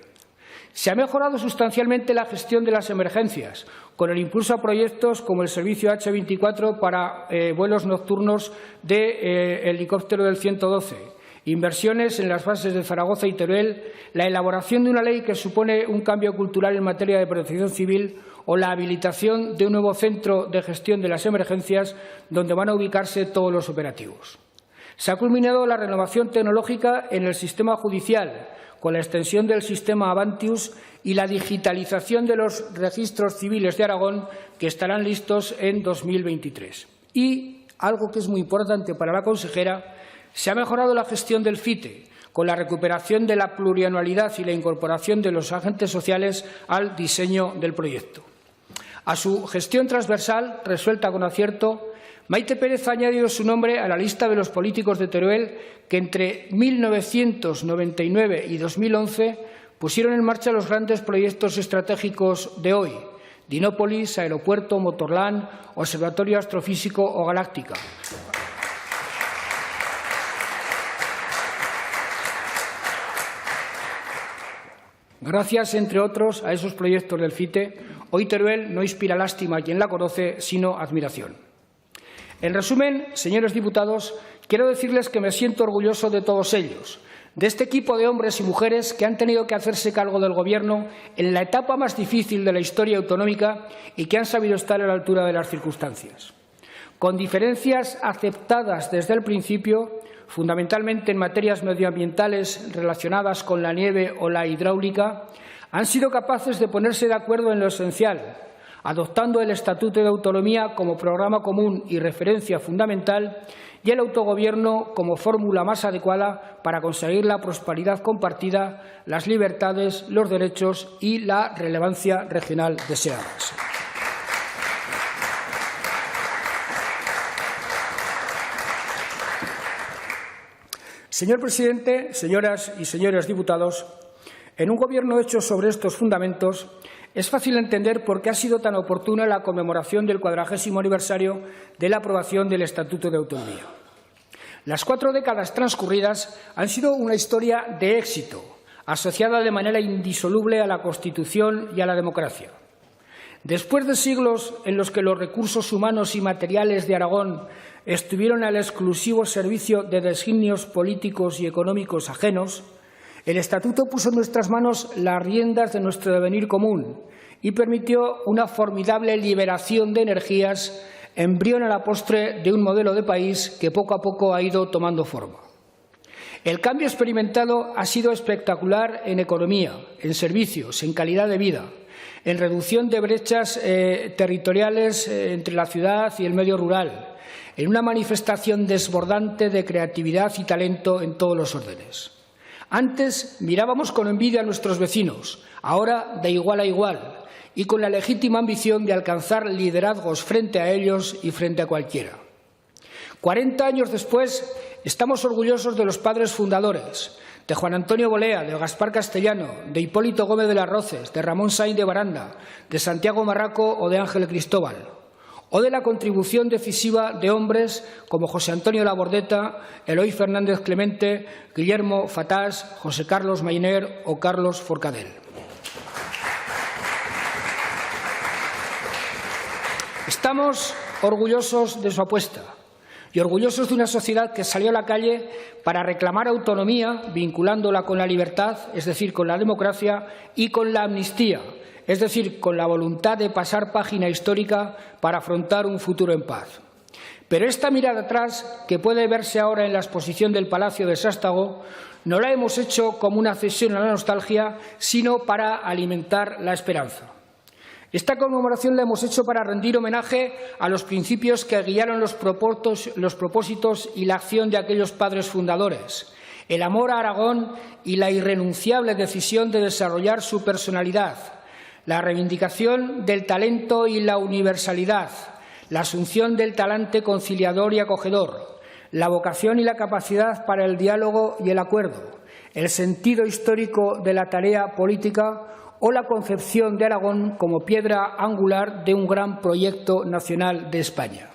Se ha mejorado sustancialmente la gestión de las emergencias, con el impulso a proyectos como el servicio H24 para vuelos nocturnos de helicóptero del 112, inversiones en las bases de Zaragoza y Teruel, la elaboración de una ley que supone un cambio cultural en materia de protección civil o la habilitación de un nuevo centro de gestión de las emergencias donde van a ubicarse todos los operativos. Se ha culminado la renovación tecnológica en el sistema judicial, con la extensión del sistema Avantius y la digitalización de los registros civiles de Aragón, que estarán listos en 2023. Y, algo que es muy importante para la consejera, Se ha mejorado la gestión del FITE, con la recuperación de la plurianualidad y la incorporación de los agentes sociales al diseño del proyecto. A su gestión transversal, resuelta con acierto, Maite Pérez ha añadido su nombre a la lista de los políticos de Teruel que entre 1999 y 2011 pusieron en marcha los grandes proyectos estratégicos de hoy: Dinópolis, Aeropuerto, Motorland, Observatorio Astrofísico o Galáctica. Gracias, entre otros, a esos proyectos del FITE, hoy Teruel no inspira lástima a quien la conoce, sino admiración. En resumen, señores diputados, quiero decirles que me siento orgulloso de todos ellos, de este equipo de hombres y mujeres que han tenido que hacerse cargo del Gobierno en la etapa más difícil de la historia autonómica y que han sabido estar a la altura de las circunstancias. Con diferencias aceptadas desde el principio, fundamentalmente en materias medioambientales relacionadas con la nieve o la hidráulica, han sido capaces de ponerse de acuerdo en lo esencial, adoptando el Estatuto de Autonomía como programa común y referencia fundamental y el autogobierno como fórmula más adecuada para conseguir la prosperidad compartida, las libertades, los derechos y la relevancia regional deseadas. Señor presidente, señoras y señores diputados, en un Gobierno hecho sobre estos fundamentos, es fácil entender por qué ha sido tan oportuna la conmemoración del 40º aniversario de la aprobación del Estatuto de Autonomía. Las 4 décadas transcurridas han sido una historia de éxito, asociada de manera indisoluble a la Constitución y a la democracia. Después de siglos en los que los recursos humanos y materiales de Aragón estuvieron al exclusivo servicio de designios políticos y económicos ajenos, el Estatuto puso en nuestras manos las riendas de nuestro devenir común y permitió una formidable liberación de energías, embrión a la postre de un modelo de país que poco a poco ha ido tomando forma. El cambio experimentado ha sido espectacular en economía, en servicios, en calidad de vida, en reducción de brechas territoriales entre la ciudad y el medio rural, en una manifestación desbordante de creatividad y talento en todos los órdenes. Antes mirábamos con envidia a nuestros vecinos, ahora de igual a igual, y con la legítima ambición de alcanzar liderazgos frente a ellos y frente a cualquiera. 40 años después, estamos orgullosos de los padres fundadores, de Juan Antonio Bolea, de Gaspar Castellano, de Hipólito Gómez de las Roces, de Ramón Sainz de Baranda, de Santiago Marraco o de Ángel Cristóbal, o de la contribución decisiva de hombres como José Antonio Labordeta, Eloy Fernández Clemente, Guillermo Fatás, José Carlos Mayner o Carlos Forcadell. Estamos orgullosos de su apuesta y orgullosos de una sociedad que salió a la calle para reclamar autonomía, vinculándola con la libertad, es decir, con la democracia, y con la amnistía, es decir, con la voluntad de pasar página histórica para afrontar un futuro en paz. Pero esta mirada atrás, que puede verse ahora en la exposición del Palacio de Sástago, no la hemos hecho como una cesión a la nostalgia, sino para alimentar la esperanza. Esta conmemoración la hemos hecho para rendir homenaje a los principios que guiaron los propósitos y la acción de aquellos padres fundadores, el amor a Aragón y la irrenunciable decisión de desarrollar su personalidad, la reivindicación del talento y la universalidad, la asunción del talante conciliador y acogedor, la vocación y la capacidad para el diálogo y el acuerdo, el sentido histórico de la tarea política o la concepción de Aragón como piedra angular de un gran proyecto nacional de España.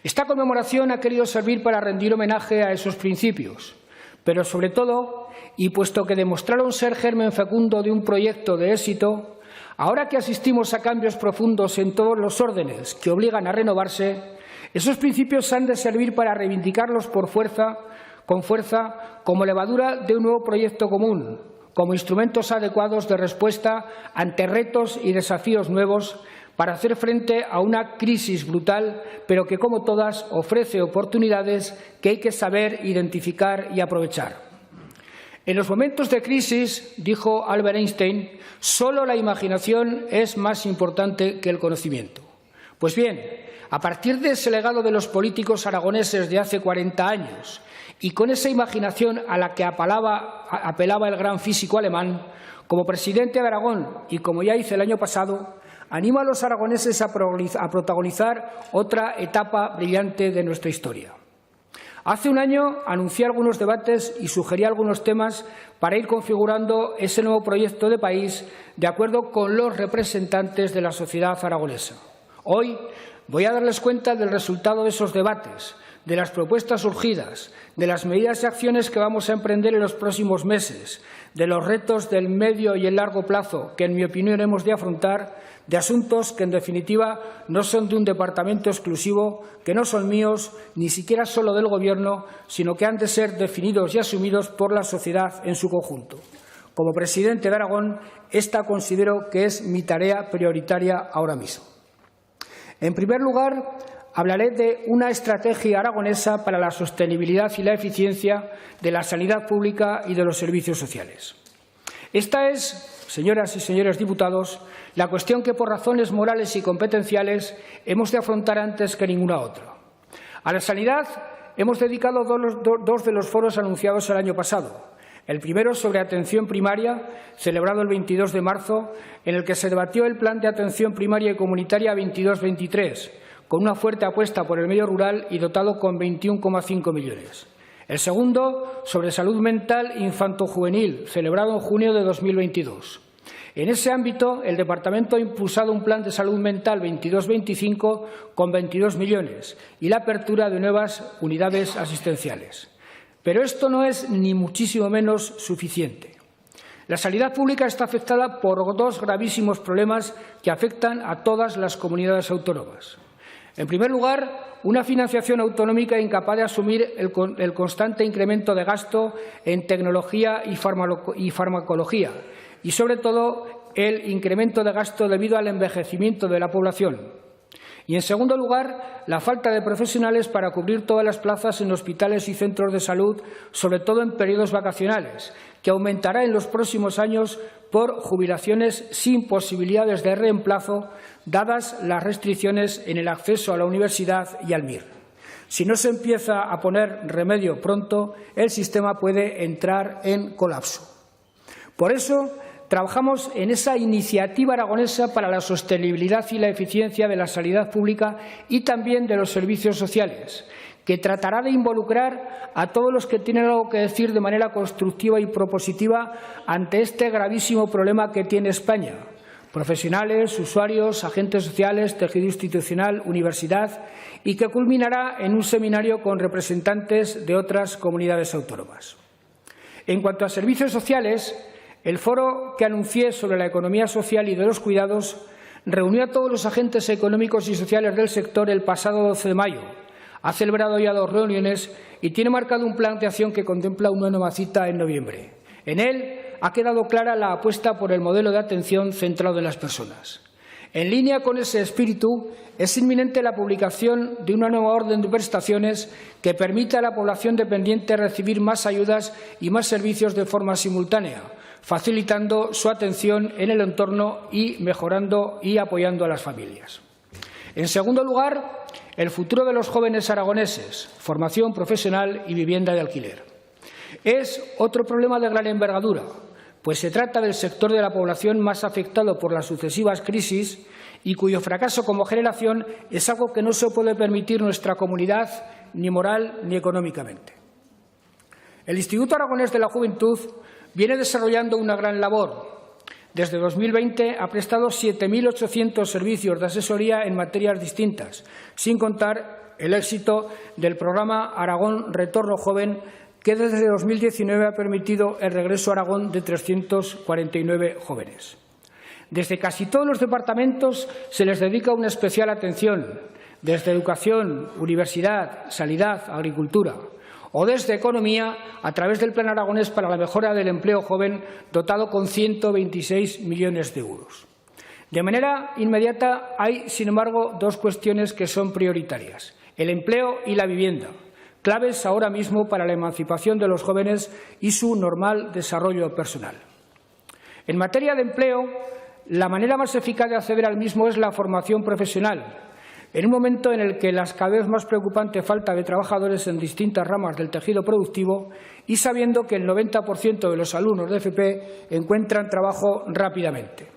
Esta conmemoración ha querido servir para rendir homenaje a esos principios, pero sobre todo, y puesto que demostraron ser germen fecundo de un proyecto de éxito, ahora que asistimos a cambios profundos en todos los órdenes que obligan a renovarse, esos principios han de servir para reivindicarlos con fuerza como levadura de un nuevo proyecto común, como instrumentos adecuados de respuesta ante retos y desafíos nuevos para hacer frente a una crisis brutal, pero que, como todas, ofrece oportunidades que hay que saber identificar y aprovechar. En los momentos de crisis, dijo Albert Einstein, solo la imaginación es más importante que el conocimiento. Pues bien, a partir de ese legado de los políticos aragoneses de hace 40 años y con esa imaginación a la que apelaba el gran físico alemán, como presidente de Aragón y como ya hice el año pasado, animo a los aragoneses a protagonizar otra etapa brillante de nuestra historia. Hace un año anuncié algunos debates y sugerí algunos temas para ir configurando ese nuevo proyecto de país de acuerdo con los representantes de la sociedad aragonesa. Hoy voy a darles cuenta del resultado de esos debates, de las propuestas surgidas, de las medidas y acciones que vamos a emprender en los próximos meses, de los retos del medio y el largo plazo que, en mi opinión, hemos de afrontar, de asuntos que, en definitiva, no son de un departamento exclusivo, que no son míos, ni siquiera solo del Gobierno, sino que han de ser definidos y asumidos por la sociedad en su conjunto. Como presidente de Aragón, esta considero que es mi tarea prioritaria ahora mismo. En primer lugar, hablaré de una estrategia aragonesa para la sostenibilidad y la eficiencia de la sanidad pública y de los servicios sociales. Esta es, señoras y señores diputados, la cuestión que por razones morales y competenciales hemos de afrontar antes que ninguna otra. A la sanidad hemos dedicado dos de los foros anunciados el año pasado. El primero sobre atención primaria, celebrado el 22 de marzo, en el que se debatió el Plan de Atención Primaria y Comunitaria 22-23, con una fuerte apuesta por el medio rural y dotado con 21,5 millones. El segundo, sobre salud mental infanto-juvenil, celebrado en junio de 2022. En ese ámbito, el Departamento ha impulsado un plan de salud mental 22-25 con 22 millones y la apertura de nuevas unidades asistenciales. Pero esto no es ni muchísimo menos suficiente. La sanidad pública está afectada por dos gravísimos problemas que afectan a todas las comunidades autónomas. En primer lugar, una financiación autonómica incapaz de asumir el constante incremento de gasto en tecnología y farmacología y, sobre todo, el incremento de gasto debido al envejecimiento de la población. Y, en segundo lugar, la falta de profesionales para cubrir todas las plazas en hospitales y centros de salud, sobre todo en periodos vacacionales, que aumentará en los próximos años por jubilaciones sin posibilidades de reemplazo, dadas las restricciones en el acceso a la universidad y al MIR. Si no se empieza a poner remedio pronto, el sistema puede entrar en colapso. Por eso, trabajamos en esa iniciativa aragonesa para la sostenibilidad y la eficiencia de la sanidad pública y también de los servicios sociales, que tratará de involucrar a todos los que tienen algo que decir de manera constructiva y propositiva ante este gravísimo problema que tiene España: profesionales, usuarios, agentes sociales, tejido institucional, universidad, y que culminará en un seminario con representantes de otras comunidades autónomas. En cuanto a servicios sociales, el foro que anuncié sobre la economía social y de los cuidados reunió a todos los agentes económicos y sociales del sector el pasado 12 de mayo. Ha celebrado ya 2 reuniones y tiene marcado un plan de acción que contempla una nueva cita en noviembre. En él ha quedado clara la apuesta por el modelo de atención centrado en las personas. En línea con ese espíritu, es inminente la publicación de una nueva orden de prestaciones que permita a la población dependiente recibir más ayudas y más servicios de forma simultánea, facilitando su atención en el entorno y mejorando y apoyando a las familias. En segundo lugar, el futuro de los jóvenes aragoneses, formación profesional y vivienda de alquiler. Es otro problema de gran envergadura, pues se trata del sector de la población más afectado por las sucesivas crisis y cuyo fracaso como generación es algo que no se puede permitir nuestra comunidad, ni moral ni económicamente. El Instituto Aragonés de la Juventud viene desarrollando una gran labor. Desde 2020 ha prestado 7.800 servicios de asesoría en materias distintas, sin contar el éxito del programa Aragón Retorno Joven, que desde 2019 ha permitido el regreso a Aragón de 349 jóvenes. Desde casi todos los departamentos se les dedica una especial atención, desde educación, universidad, sanidad, agricultura, o desde economía a través del Plan Aragonés para la mejora del empleo joven, dotado con 126 millones de euros. De manera inmediata hay, sin embargo, dos cuestiones que son prioritarias: el empleo y la vivienda, claves ahora mismo para la emancipación de los jóvenes y su normal desarrollo personal. En materia de empleo, la manera más eficaz de acceder al mismo es la formación profesional, En un momento en el que la cada vez más preocupante falta de trabajadores en distintas ramas del tejido productivo y sabiendo que el 90% de los alumnos de FP encuentran trabajo rápidamente.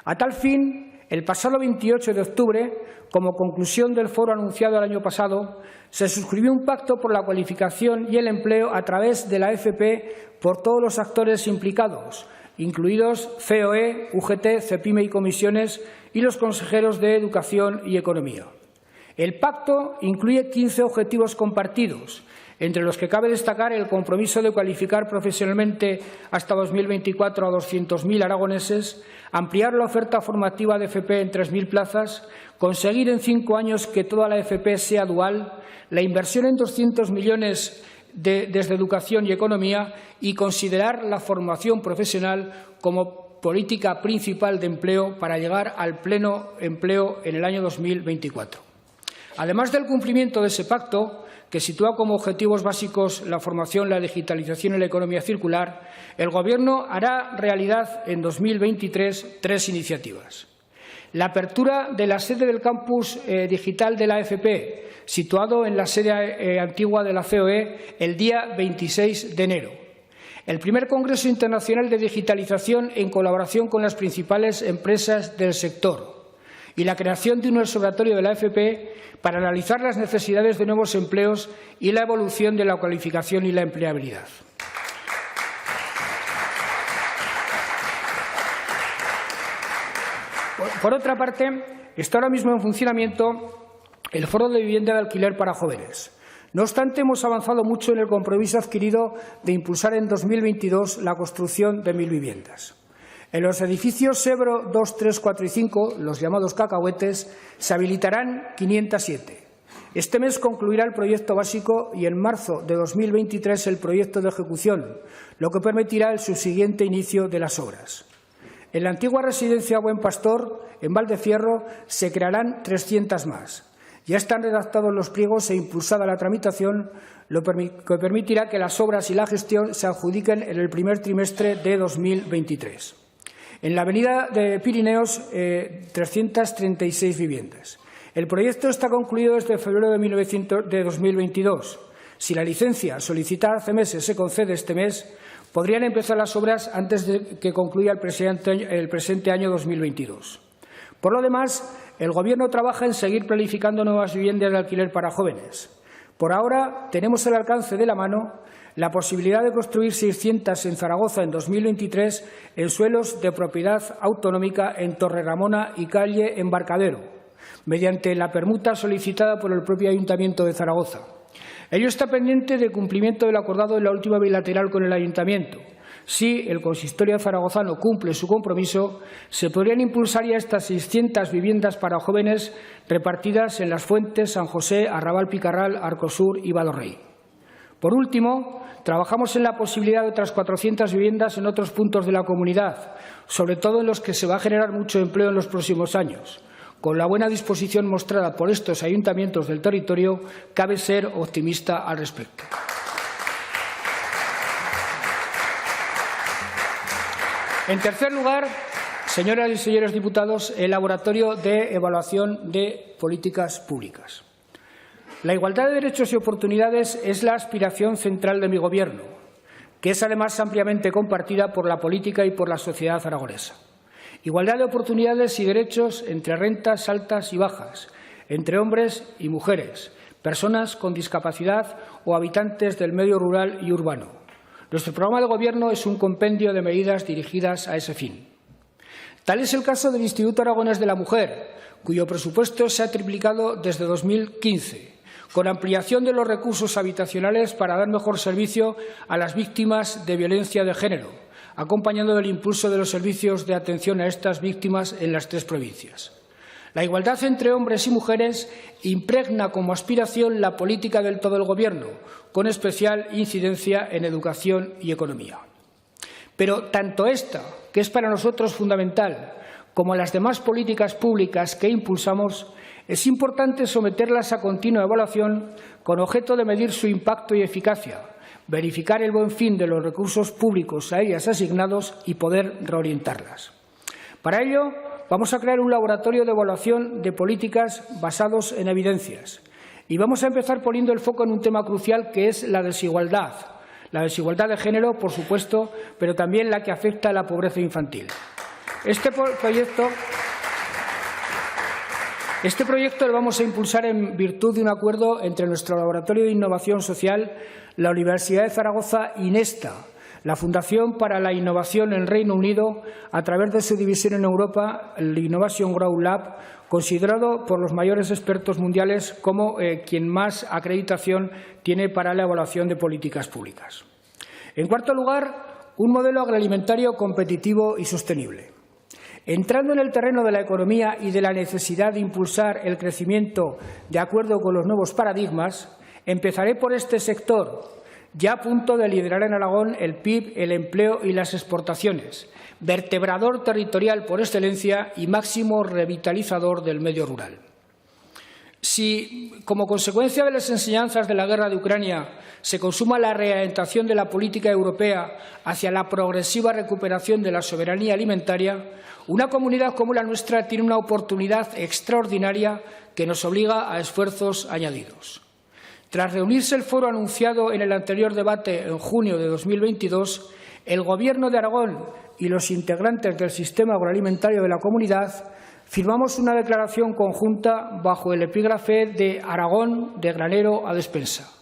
A tal fin, el pasado 28 de octubre, como conclusión del foro anunciado el año pasado, se suscribió un pacto por la cualificación y el empleo a través de la FP por todos los actores implicados, incluidos COE, UGT, CEPIME y comisiones y los consejeros de Educación y Economía. El pacto incluye 15 objetivos compartidos, entre los que cabe destacar el compromiso de cualificar profesionalmente hasta 2024 a 200.000 aragoneses, ampliar la oferta formativa de FP en 3.000 plazas, conseguir en 5 años que toda la FP sea dual, la inversión en 200 millones desde Educación y Economía y considerar la formación profesional como política principal de empleo para llegar al pleno empleo en el año 2024. Además del cumplimiento de ese pacto, que sitúa como objetivos básicos la formación, la digitalización y la economía circular, el Gobierno hará realidad en 2023 3 iniciativas. La apertura de la sede del campus digital de la FP, situado en la sede antigua de la COE, el día 26 de enero. El primer Congreso Internacional de Digitalización en colaboración con las principales empresas del sector y la creación de un observatorio de la FP para analizar las necesidades de nuevos empleos y la evolución de la cualificación y la empleabilidad. Por otra parte, está ahora mismo en funcionamiento el Foro de Vivienda de Alquiler para Jóvenes. No obstante, hemos avanzado mucho en el compromiso adquirido de impulsar en 2022 la construcción de 1.000 viviendas. En los edificios Ebro 2, 3, 4 y 5, los llamados cacahuetes, se habilitarán 507. Este mes concluirá el proyecto básico y en marzo de 2023 el proyecto de ejecución, lo que permitirá el subsiguiente inicio de las obras. En la antigua residencia Buen Pastor, en Valdefierro, se crearán 300 más. Ya están redactados los pliegos e impulsada la tramitación, lo que permitirá que las obras y la gestión se adjudiquen en el primer trimestre de 2023. En la avenida de Pirineos, 336 viviendas. El proyecto está concluido desde febrero de 2022. Si la licencia solicitada hace meses se concede este mes, podrían empezar las obras antes de que concluya el presente año 2022. Por lo demás, el Gobierno trabaja en seguir planificando nuevas viviendas de alquiler para jóvenes. Por ahora, tenemos al alcance de la mano la posibilidad de construir 600 en Zaragoza en 2023 en suelos de propiedad autonómica en Torreramona y calle Embarcadero, mediante la permuta solicitada por el propio Ayuntamiento de Zaragoza. Ello está pendiente de cumplimiento de lo acordado en la última bilateral con el Ayuntamiento. Si el consistorio zaragozano cumple su compromiso, se podrían impulsar ya estas 600 viviendas para jóvenes repartidas en Las Fuentes, San José, Arrabal Picarral, Arcosur y Valorrey. Por último, trabajamos en la posibilidad de otras 400 viviendas en otros puntos de la comunidad, sobre todo en los que se va a generar mucho empleo en los próximos años. Con la buena disposición mostrada por estos ayuntamientos del territorio, cabe ser optimista al respecto. En tercer lugar, señoras y señores diputados, el Laboratorio de Evaluación de Políticas Públicas. La igualdad de derechos y oportunidades es la aspiración central de mi Gobierno, que es además ampliamente compartida por la política y por la sociedad aragonesa. Igualdad de oportunidades y derechos entre rentas altas y bajas, entre hombres y mujeres, personas con discapacidad o habitantes del medio rural y urbano. Nuestro programa de Gobierno es un compendio de medidas dirigidas a ese fin. Tal es el caso del Instituto Aragonés de la Mujer, cuyo presupuesto se ha triplicado desde 2015, con ampliación de los recursos habitacionales para dar mejor servicio a las víctimas de violencia de género, acompañando del impulso de los servicios de atención a estas víctimas en las 3 provincias. La igualdad entre hombres y mujeres impregna como aspiración la política del todo el Gobierno, con especial incidencia en educación y economía. Pero tanto esta, que es para nosotros fundamental, como las demás políticas públicas que impulsamos, es importante someterlas a continua evaluación con objeto de medir su impacto y eficacia, verificar el buen fin de los recursos públicos a ellas asignados y poder reorientarlas. Para ello, vamos a crear un laboratorio de evaluación de políticas basados en evidencias. Y vamos a empezar poniendo el foco en un tema crucial que es la desigualdad. La desigualdad de género, por supuesto, pero también la que afecta a la pobreza infantil. Este proyecto lo vamos a impulsar en virtud de un acuerdo entre nuestro Laboratorio de Innovación Social, la Universidad de Zaragoza y Nesta, la Fundación para la Innovación en Reino Unido, a través de su división en Europa, el Innovation Growth Lab, considerado por los mayores expertos mundiales como quien más acreditación tiene para la evaluación de políticas públicas. En cuarto lugar, un modelo agroalimentario competitivo y sostenible. Entrando en el terreno de la economía y de la necesidad de impulsar el crecimiento de acuerdo con los nuevos paradigmas, empezaré por este sector, ya a punto de liderar en Aragón el PIB, el empleo y las exportaciones, vertebrador territorial por excelencia y máximo revitalizador del medio rural. Si, como consecuencia de las enseñanzas de la guerra de Ucrania, se consuma la reorientación de la política europea hacia la progresiva recuperación de la soberanía alimentaria, una comunidad como la nuestra tiene una oportunidad extraordinaria que nos obliga a esfuerzos añadidos. Tras reunirse el foro anunciado en el anterior debate en junio de 2022, el Gobierno de Aragón y los integrantes del sistema agroalimentario de la comunidad firmamos una declaración conjunta bajo el epígrafe de Aragón de granero a despensa.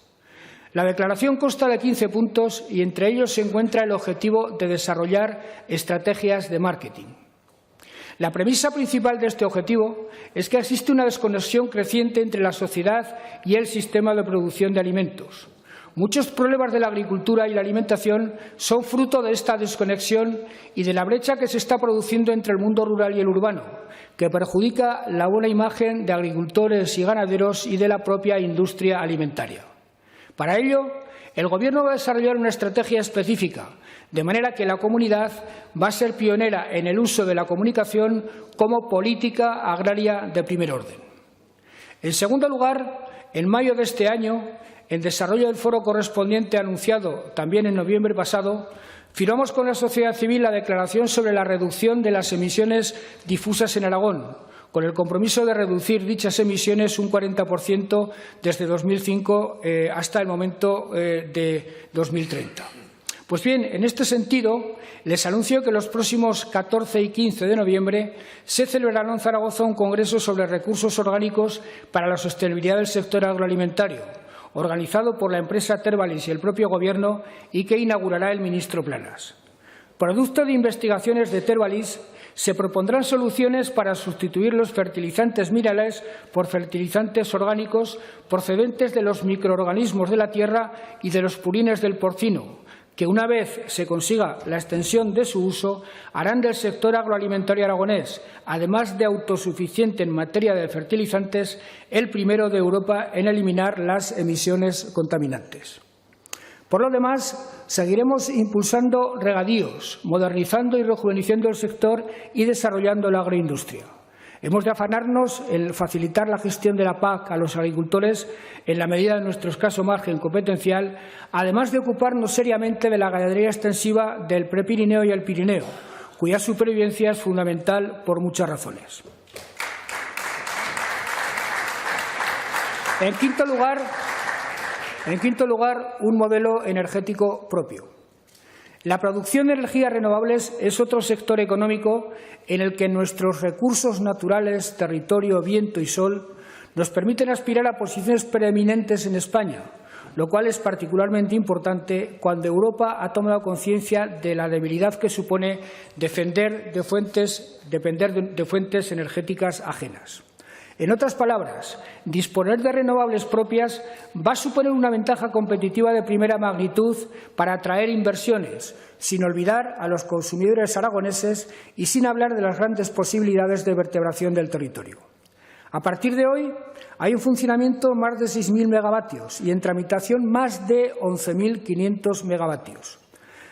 La declaración consta de 15 puntos y entre ellos se encuentra el objetivo de desarrollar estrategias de marketing. La premisa principal de este objetivo es que existe una desconexión creciente entre la sociedad y el sistema de producción de alimentos. Muchos problemas de la agricultura y la alimentación son fruto de esta desconexión y de la brecha que se está produciendo entre el mundo rural y el urbano, que perjudica la buena imagen de agricultores y ganaderos y de la propia industria alimentaria. Para ello, el Gobierno va a desarrollar una estrategia específica, de manera que la comunidad va a ser pionera en el uso de la comunicación como política agraria de primer orden. En segundo lugar, en mayo de este año, en desarrollo del foro correspondiente anunciado también en noviembre pasado, firmamos con la sociedad civil la declaración sobre la reducción de las emisiones difusas en Aragón, con el compromiso de reducir dichas emisiones un 40% desde 2005 hasta el momento de 2030. Pues bien, en este sentido, les anuncio que los próximos 14 y 15 de noviembre se celebrará en Zaragoza un congreso sobre recursos orgánicos para la sostenibilidad del sector agroalimentario, organizado por la empresa Tervalis y el propio Gobierno y que inaugurará el ministro Planas. Producto de investigaciones de Tervalis, se propondrán soluciones para sustituir los fertilizantes minerales por fertilizantes orgánicos procedentes de los microorganismos de la tierra y de los purines del porcino, que una vez se consiga la extensión de su uso, harán del sector agroalimentario aragonés, además de autosuficiente en materia de fertilizantes, el primero de Europa en eliminar las emisiones contaminantes. Por lo demás, seguiremos impulsando regadíos, modernizando y rejuveneciendo el sector y desarrollando la agroindustria. Hemos de afanarnos en facilitar la gestión de la PAC a los agricultores en la medida de nuestro escaso margen competencial, además de ocuparnos seriamente de la ganadería extensiva del Prepirineo y el Pirineo, cuya supervivencia es fundamental por muchas razones. En quinto lugar, un modelo energético propio. La producción de energías renovables es otro sector económico en el que nuestros recursos naturales, territorio, viento y sol, nos permiten aspirar a posiciones preeminentes en España, lo cual es particularmente importante cuando Europa ha tomado conciencia de la debilidad que supone depender de fuentes energéticas ajenas. En otras palabras, disponer de renovables propias va a suponer una ventaja competitiva de primera magnitud para atraer inversiones, sin olvidar a los consumidores aragoneses y sin hablar de las grandes posibilidades de vertebración del territorio. A partir de hoy, hay en funcionamiento más de 6.000 megavatios y en tramitación más de 11.500 megavatios.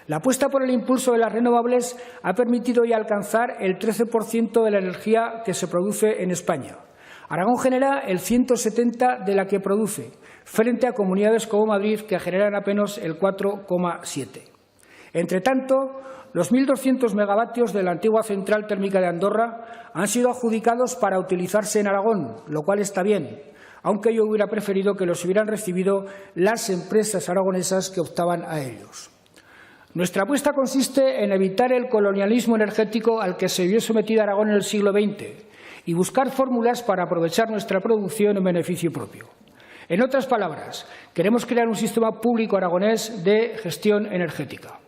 La apuesta por el impulso de las renovables ha permitido ya alcanzar el 13% de la energía que se produce en España. Aragón genera el 170% de la que produce, frente a comunidades como Madrid, que generan apenas el 4,7%. Entre tanto, los 1.200 megavatios de la antigua central térmica de Andorra han sido adjudicados para utilizarse en Aragón, lo cual está bien, aunque yo hubiera preferido que los hubieran recibido las empresas aragonesas que optaban a ellos. Nuestra apuesta consiste en evitar el colonialismo energético al que se vio sometida Aragón en el siglo XX y buscar fórmulas para aprovechar nuestra producción en beneficio propio. En otras palabras, queremos crear un sistema público aragonés de gestión energética.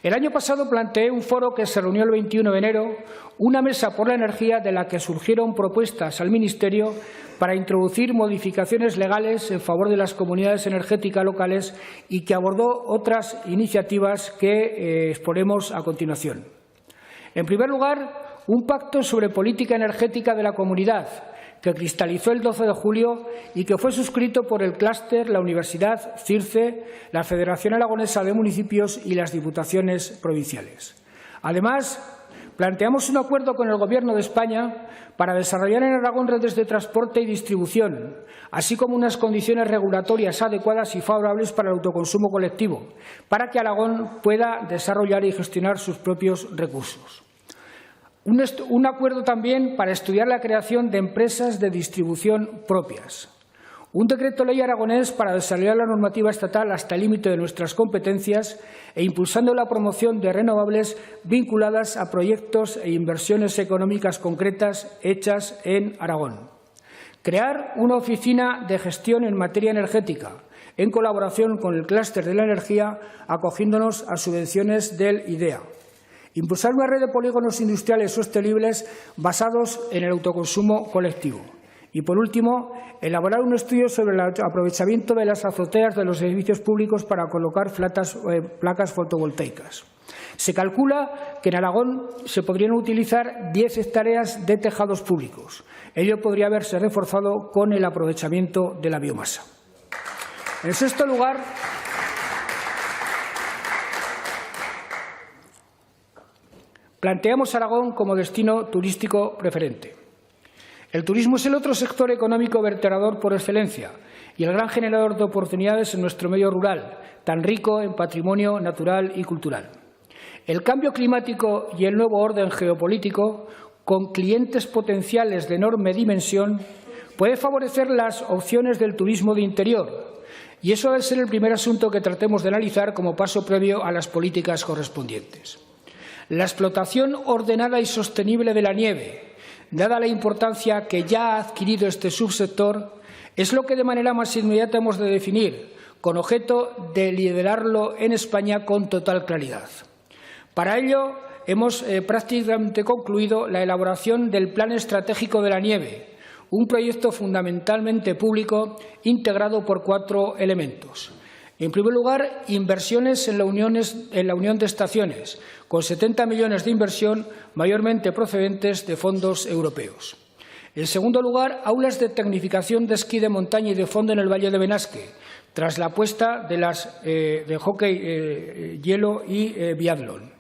El año pasado planteé un foro que se reunió el 21 de enero, una mesa por la energía de la que surgieron propuestas al Ministerio para introducir modificaciones legales en favor de las comunidades energéticas locales y que abordó otras iniciativas que exponemos a continuación. En primer lugar, un pacto sobre política energética de la comunidad, que cristalizó el 12 de julio y que fue suscrito por el clúster, la Universidad, CIRCE, la Federación Aragonesa de Municipios y las Diputaciones provinciales. Además, planteamos un acuerdo con el Gobierno de España para desarrollar en Aragón redes de transporte y distribución, así como unas condiciones regulatorias adecuadas y favorables para el autoconsumo colectivo, para que Aragón pueda desarrollar y gestionar sus propios recursos. Un acuerdo también para estudiar la creación de empresas de distribución propias. Un decreto ley aragonés para desarrollar la normativa estatal hasta el límite de nuestras competencias e impulsando la promoción de renovables vinculadas a proyectos e inversiones económicas concretas hechas en Aragón. Crear una oficina de gestión en materia energética, en colaboración con el clúster de la energía, acogiéndonos a subvenciones del IDEA. Impulsar una red de polígonos industriales sostenibles basados en el autoconsumo colectivo. Y, por último, elaborar un estudio sobre el aprovechamiento de las azoteas de los edificios públicos para colocar placas fotovoltaicas. Se calcula que en Aragón se podrían utilizar 10 hectáreas de tejados públicos. Ello podría haberse reforzado con el aprovechamiento de la biomasa. En sexto lugar, planteamos Aragón como destino turístico preferente. El turismo es el otro sector económico vertebrador por excelencia y el gran generador de oportunidades en nuestro medio rural, tan rico en patrimonio natural y cultural. El cambio climático y el nuevo orden geopolítico, con clientes potenciales de enorme dimensión, puede favorecer las opciones del turismo de interior, y eso debe ser el primer asunto que tratemos de analizar como paso previo a las políticas correspondientes. La explotación ordenada y sostenible de la nieve, dada la importancia que ya ha adquirido este subsector, es lo que de manera más inmediata hemos de definir, con objeto de liderarlo en España con total claridad. Para ello, hemos prácticamente concluido la elaboración del Plan Estratégico de la Nieve, un proyecto fundamentalmente público integrado por 4 elementos. En primer lugar, inversiones en la unión de estaciones, con 70 millones de inversión, mayormente procedentes de fondos europeos. En segundo lugar, aulas de tecnificación de esquí de montaña y de fondo en el Valle de Benasque, tras la apuesta de hockey, hielo y biatlón.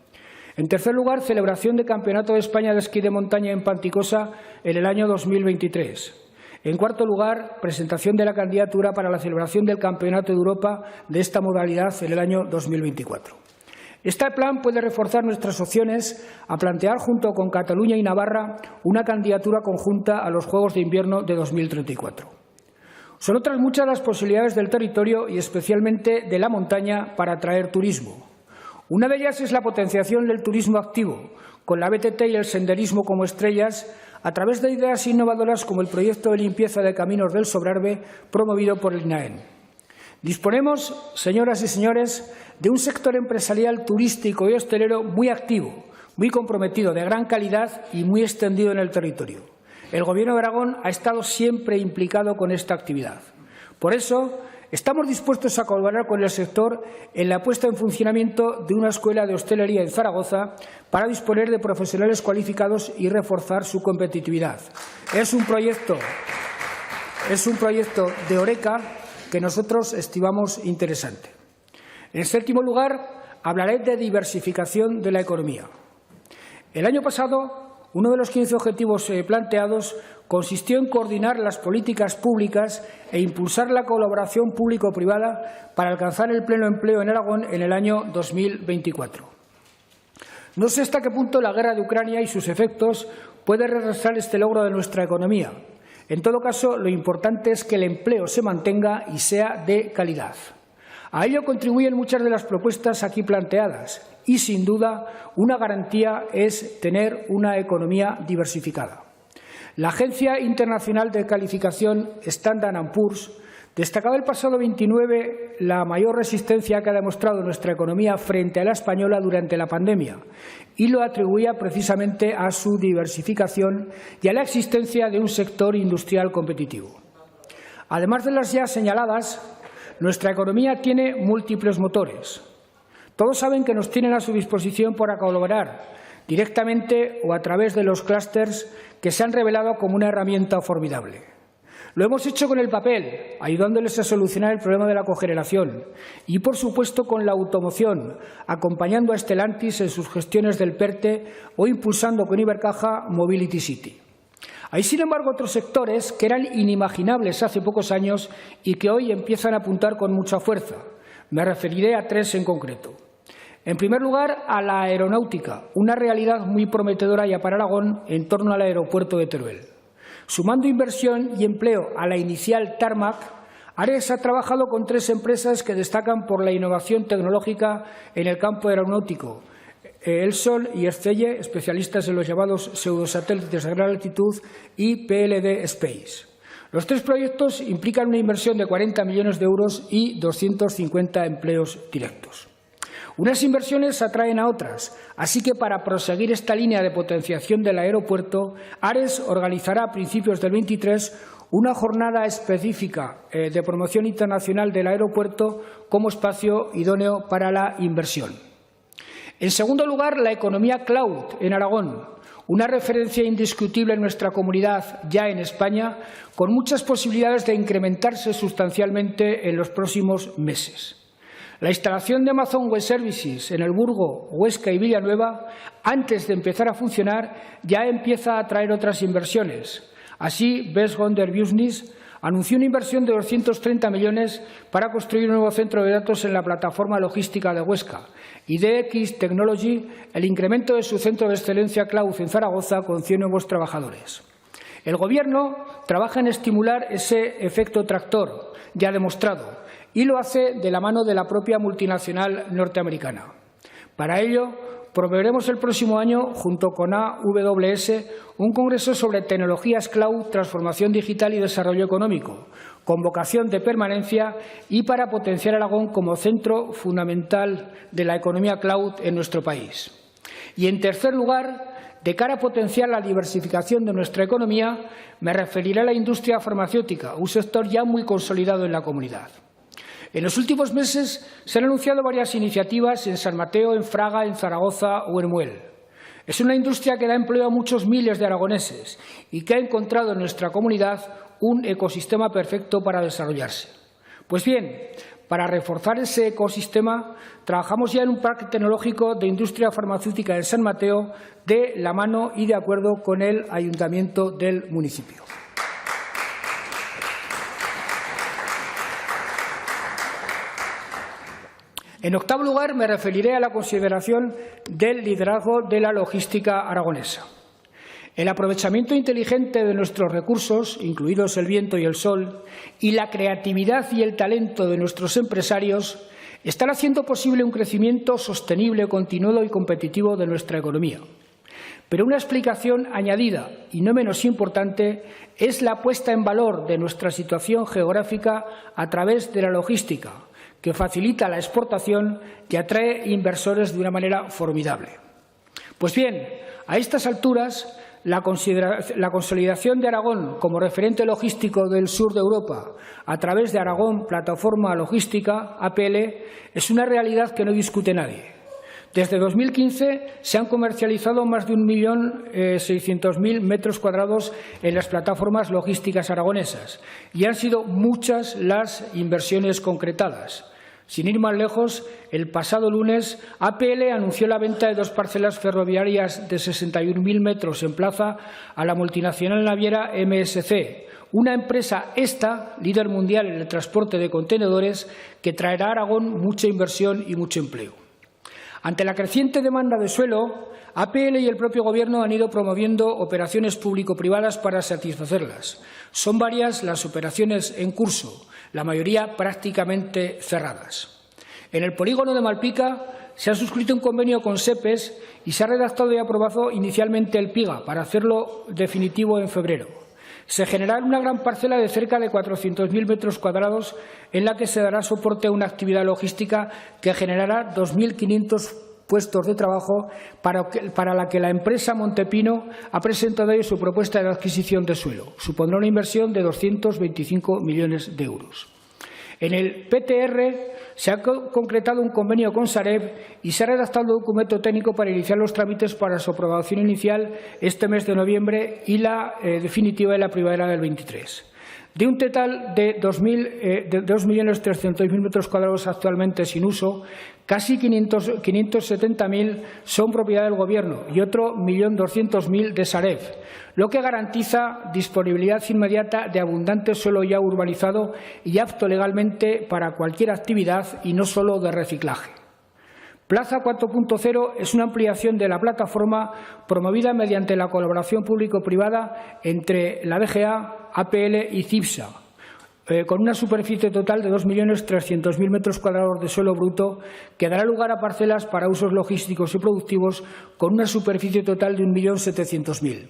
En tercer lugar, celebración del Campeonato de España de Esquí de Montaña en Panticosa en el año 2023. En cuarto lugar, presentación de la candidatura para la celebración del Campeonato de Europa de esta modalidad en el año 2024. Este plan puede reforzar nuestras opciones a plantear, junto con Cataluña y Navarra, una candidatura conjunta a los Juegos de Invierno de 2034. Son otras muchas las posibilidades del territorio y especialmente de la montaña para atraer turismo. Una de ellas es la potenciación del turismo activo, con la BTT y el senderismo como estrellas, a través de ideas innovadoras como el proyecto de limpieza de caminos del Sobrarbe, promovido por el INAEM. Disponemos, señoras y señores, de un sector empresarial turístico y hostelero muy activo, muy comprometido, de gran calidad y muy extendido en el territorio. El Gobierno de Aragón ha estado siempre implicado con esta actividad. Por eso, estamos dispuestos a colaborar con el sector en la puesta en funcionamiento de una escuela de hostelería en Zaragoza para disponer de profesionales cualificados y reforzar su competitividad. Es un proyecto de Horeca que nosotros estimamos interesante. En séptimo lugar, hablaré de diversificación de la economía. El año pasado, uno de los 15 objetivos planteados consistió en coordinar las políticas públicas e impulsar la colaboración público-privada para alcanzar el pleno empleo en Aragón en el año 2024. No sé hasta qué punto la guerra de Ucrania y sus efectos puede retrasar este logro de nuestra economía. En todo caso, lo importante es que el empleo se mantenga y sea de calidad. A ello contribuyen muchas de las propuestas aquí planteadas y, sin duda, una garantía es tener una economía diversificada. La Agencia Internacional de Calificación Standard & Poor's destacaba el pasado 29 la mayor resistencia que ha demostrado nuestra economía frente a la española durante la pandemia y lo atribuía precisamente a su diversificación y a la existencia de un sector industrial competitivo. Además de las ya señaladas, nuestra economía tiene múltiples motores. Todos saben que nos tienen a su disposición para colaborar directamente o a través de los clústeres que se han revelado como una herramienta formidable. Lo hemos hecho con el papel, ayudándoles a solucionar el problema de la cogeneración y, por supuesto, con la automoción, acompañando a Stellantis en sus gestiones del PERTE o impulsando con Ibercaja Mobility City. Hay, sin embargo, otros sectores que eran inimaginables hace pocos años y que hoy empiezan a apuntar con mucha fuerza. Me referiré a tres en concreto. En primer lugar, a la aeronáutica, una realidad muy prometedora ya para Aragón en torno al aeropuerto de Teruel. Sumando inversión y empleo a la inicial Tarmac, Ares ha trabajado con tres empresas que destacan por la innovación tecnológica en el campo aeronáutico: Elson y Ercelle, especialistas en los llamados pseudosatélites de gran altitud, y PLD Space. Los tres proyectos implican una inversión de 40 millones de euros y 250 empleos directos. Unas inversiones atraen a otras, así que para proseguir esta línea de potenciación del aeropuerto, Ares organizará a principios del 23 una jornada específica de promoción internacional del aeropuerto como espacio idóneo para la inversión. En segundo lugar, la economía cloud en Aragón, una referencia indiscutible en nuestra comunidad ya en España, con muchas posibilidades de incrementarse sustancialmente en los próximos meses. La instalación de Amazon Web Services en El Burgo, Huesca y Villanueva, antes de empezar a funcionar, ya empieza a atraer otras inversiones. Así, Best Wonder Business anunció una inversión de 230 millones para construir un nuevo centro de datos en la plataforma logística de Huesca, y DX Technology el incremento de su centro de excelencia cloud en Zaragoza con 100 nuevos trabajadores. El Gobierno trabaja en estimular ese efecto tractor ya demostrado y lo hace de la mano de la propia multinacional norteamericana. Para ello, promoveremos el próximo año, junto con AWS, un congreso sobre tecnologías cloud, transformación digital y desarrollo económico, con vocación de permanencia y para potenciar Aragón como centro fundamental de la economía cloud en nuestro país. Y, en tercer lugar, de cara a potenciar la diversificación de nuestra economía, me referiré a la industria farmacéutica, un sector ya muy consolidado en la comunidad. En los últimos meses se han anunciado varias iniciativas en San Mateo, en Fraga, en Zaragoza o en Muel. Es una industria que da empleo a muchos miles de aragoneses y que ha encontrado en nuestra comunidad un ecosistema perfecto para desarrollarse. Pues bien, para reforzar ese ecosistema, trabajamos ya en un parque tecnológico de industria farmacéutica en San Mateo de la mano y de acuerdo con el ayuntamiento del municipio. En octavo lugar, me referiré a la consideración del liderazgo de la logística aragonesa. El aprovechamiento inteligente de nuestros recursos, incluidos el viento y el sol, y la creatividad y el talento de nuestros empresarios están haciendo posible un crecimiento sostenible, continuado y competitivo de nuestra economía. Pero una explicación añadida, y no menos importante, es la puesta en valor de nuestra situación geográfica a través de la logística, que facilita la exportación y atrae inversores de una manera formidable. Pues bien, a estas alturas, la consolidación de Aragón como referente logístico del sur de Europa a través de Aragón Plataforma Logística, APL, es una realidad que no discute nadie. Desde 2015 se han comercializado más de 1.600.000 metros cuadrados en las plataformas logísticas aragonesas y han sido muchas las inversiones concretadas. Sin ir más lejos, el pasado lunes APL anunció la venta de 2 parcelas ferroviarias de 61.000 metros en plaza a la multinacional naviera MSC, una empresa líder mundial en el transporte de contenedores, que traerá a Aragón mucha inversión y mucho empleo. Ante la creciente demanda de suelo, APL y el propio Gobierno han ido promoviendo operaciones público-privadas para satisfacerlas. Son varias las operaciones en curso, la mayoría prácticamente cerradas. En el polígono de Malpica se ha suscrito un convenio con SEPES y se ha redactado y aprobado inicialmente el PIGA para hacerlo definitivo en febrero. Se generará una gran parcela de cerca de 400.000 metros cuadrados en la que se dará soporte a una actividad logística que generará 2.500 puestos de trabajo, para la que la empresa Montepino ha presentado hoy su propuesta de adquisición de suelo. Supondrá una inversión de 225 millones de euros. En el PTR se ha concretado un convenio con Sareb y se ha redactado un documento técnico para iniciar los trámites para su aprobación inicial este mes de noviembre y la definitiva en la primavera del 23. De un total de 2.300.000 metros cuadrados actualmente sin uso, casi 570.000 son propiedad del Gobierno y otro 1.200.000 de Sareb, lo que garantiza disponibilidad inmediata de abundante suelo ya urbanizado y apto legalmente para cualquier actividad y no solo de reciclaje. Plaza 4.0 es una ampliación de la plataforma promovida mediante la colaboración público-privada entre la DGA, APL y CIPSA, con una superficie total de 2.300.000 metros cuadrados de suelo bruto, que dará lugar a parcelas para usos logísticos y productivos con una superficie total de 1.700.000.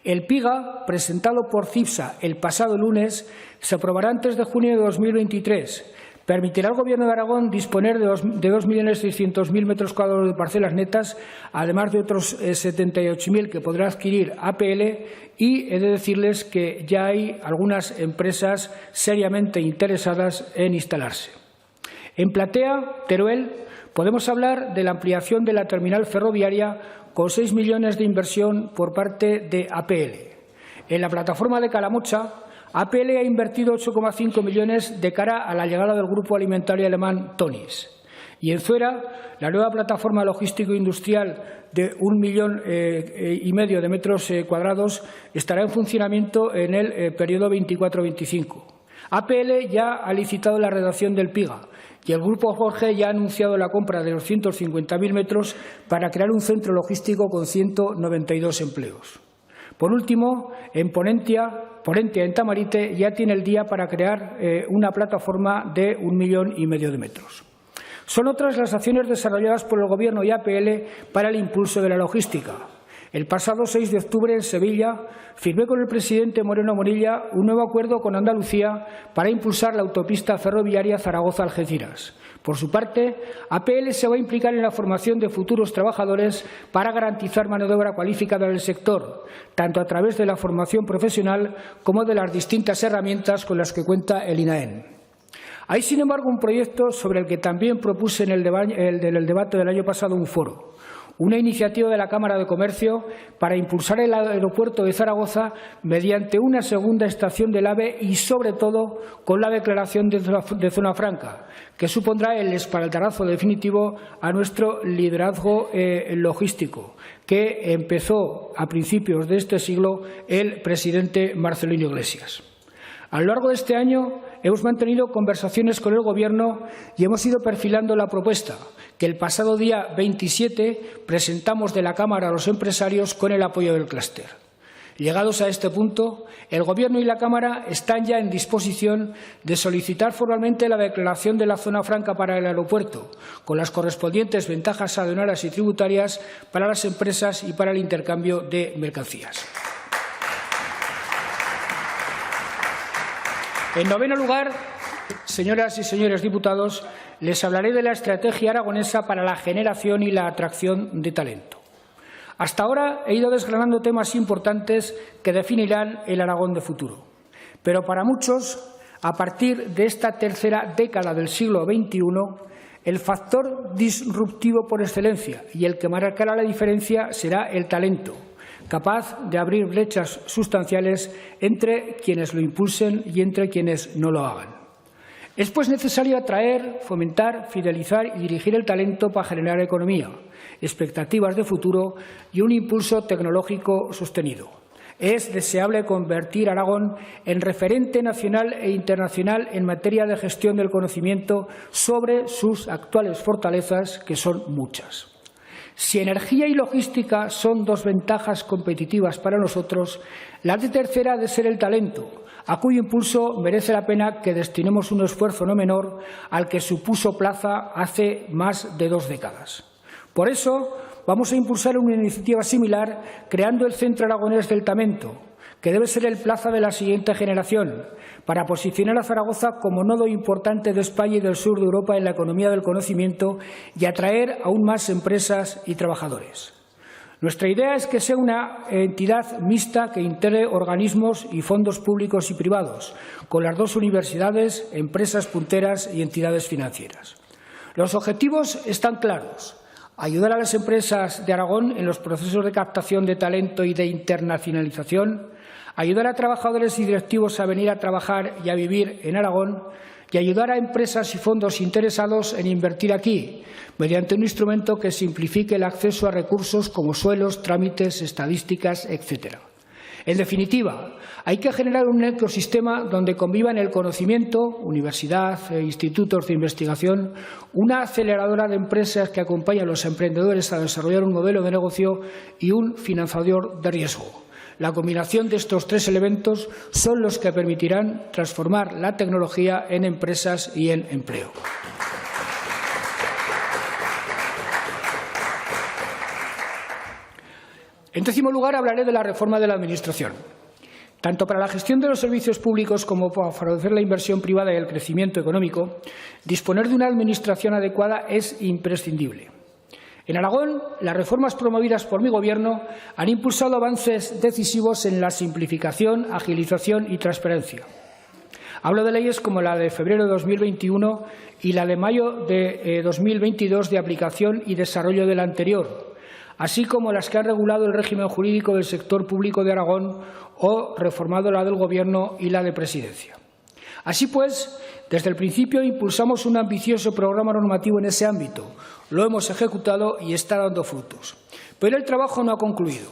El PIGA, presentado por CIPSA el pasado lunes, se aprobará antes de junio de 2023. Permitirá al Gobierno de Aragón disponer de 2.600.000 metros cuadrados de parcelas netas, además de otros 78.000 que podrá adquirir APL, y he de decirles que ya hay algunas empresas seriamente interesadas en instalarse. En Platea, Teruel, podemos hablar de la ampliación de la terminal ferroviaria con 6 millones de inversión por parte de APL. En la plataforma de Calamocha, APL ha invertido 8,5 millones de cara a la llegada del grupo alimentario alemán Tönnies. Y en Zuera, la nueva plataforma logístico-industrial de 1,5 millones de metros cuadrados estará en funcionamiento en el periodo 24-25. APL ya ha licitado la redacción del PIGA y el Grupo Jorge ya ha anunciado la compra de 250.000 metros para crear un centro logístico con 192 empleos. Por último, en Ponentia, en Tamarite, ya tiene el día para crear una plataforma de 1,5 millones de metros. Son otras las acciones desarrolladas por el Gobierno y APL para el impulso de la logística. El pasado 6 de octubre, en Sevilla, firmé con el presidente Moreno Morilla un nuevo acuerdo con Andalucía para impulsar la autopista ferroviaria Zaragoza-Algeciras. Por su parte, APL se va a implicar en la formación de futuros trabajadores para garantizar mano de obra cualificada en el sector, tanto a través de la formación profesional como de las distintas herramientas con las que cuenta el INAEN. Hay, sin embargo, un proyecto sobre el que también propuse en el debate del año pasado un foro. Una iniciativa de la Cámara de Comercio para impulsar el aeropuerto de Zaragoza mediante una segunda estación del AVE y, sobre todo, con la declaración de zona franca, que supondrá el espaldarazo definitivo a nuestro liderazgo logístico, que empezó a principios de este siglo el presidente Marcelino Iglesias. A lo largo de este año hemos mantenido conversaciones con el Gobierno y hemos ido perfilando la propuesta que el pasado día 27 presentamos de la Cámara a los empresarios con el apoyo del clúster. Llegados a este punto, el Gobierno y la Cámara están ya en disposición de solicitar formalmente la declaración de la zona franca para el aeropuerto, con las correspondientes ventajas aduanales y tributarias para las empresas y para el intercambio de mercancías. En noveno lugar, señoras y señores diputados, les hablaré de la estrategia aragonesa para la generación y la atracción de talento. Hasta ahora he ido desgranando temas importantes que definirán el Aragón de futuro. Pero para muchos, a partir de esta tercera década del siglo XXI, el factor disruptivo por excelencia y el que marcará la diferencia será el talento, capaz de abrir brechas sustanciales entre quienes lo impulsen y entre quienes no lo hagan. Es pues necesario atraer, fomentar, fidelizar y dirigir el talento para generar economía, expectativas de futuro y un impulso tecnológico sostenido. Es deseable convertir a Aragón en referente nacional e internacional en materia de gestión del conocimiento sobre sus actuales fortalezas, que son muchas. Si energía y logística son dos ventajas competitivas para nosotros, la tercera ha de ser el talento, a cuyo impulso merece la pena que destinemos un esfuerzo no menor al que supuso Plaza hace más de 2 décadas. Por eso, vamos a impulsar una iniciativa similar creando el Centro Aragonés del Talento, que debe ser el Plaza de la siguiente generación, para posicionar a Zaragoza como nodo importante de España y del sur de Europa en la economía del conocimiento y atraer aún más empresas y trabajadores. Nuestra idea es que sea una entidad mixta que integre organismos y fondos públicos y privados, con las 2 universidades, empresas punteras y entidades financieras. Los objetivos están claros. Ayudar a las empresas de Aragón en los procesos de captación de talento y de internacionalización, ayudar a trabajadores y directivos a venir a trabajar y a vivir en Aragón y ayudar a empresas y fondos interesados en invertir aquí, mediante un instrumento que simplifique el acceso a recursos como suelos, trámites, estadísticas, etc. En definitiva, hay que generar un ecosistema donde convivan el conocimiento, universidad, institutos de investigación, una aceleradora de empresas que acompaña a los emprendedores a desarrollar un modelo de negocio y un financiador de riesgo. La combinación de estos 3 elementos son los que permitirán transformar la tecnología en empresas y en empleo. En décimo lugar, hablaré de la reforma de la Administración. Tanto para la gestión de los servicios públicos como para favorecer la inversión privada y el crecimiento económico, disponer de una Administración adecuada es imprescindible. En Aragón, las reformas promovidas por mi Gobierno han impulsado avances decisivos en la simplificación, agilización y transparencia. Hablo de leyes como la de febrero de 2021 y la de mayo de 2022 de aplicación y desarrollo de la anterior, así como las que han regulado el régimen jurídico del sector público de Aragón o reformado la del Gobierno y la de Presidencia. Así pues, desde el principio impulsamos un ambicioso programa normativo en ese ámbito. Lo hemos ejecutado y está dando frutos. Pero el trabajo no ha concluido.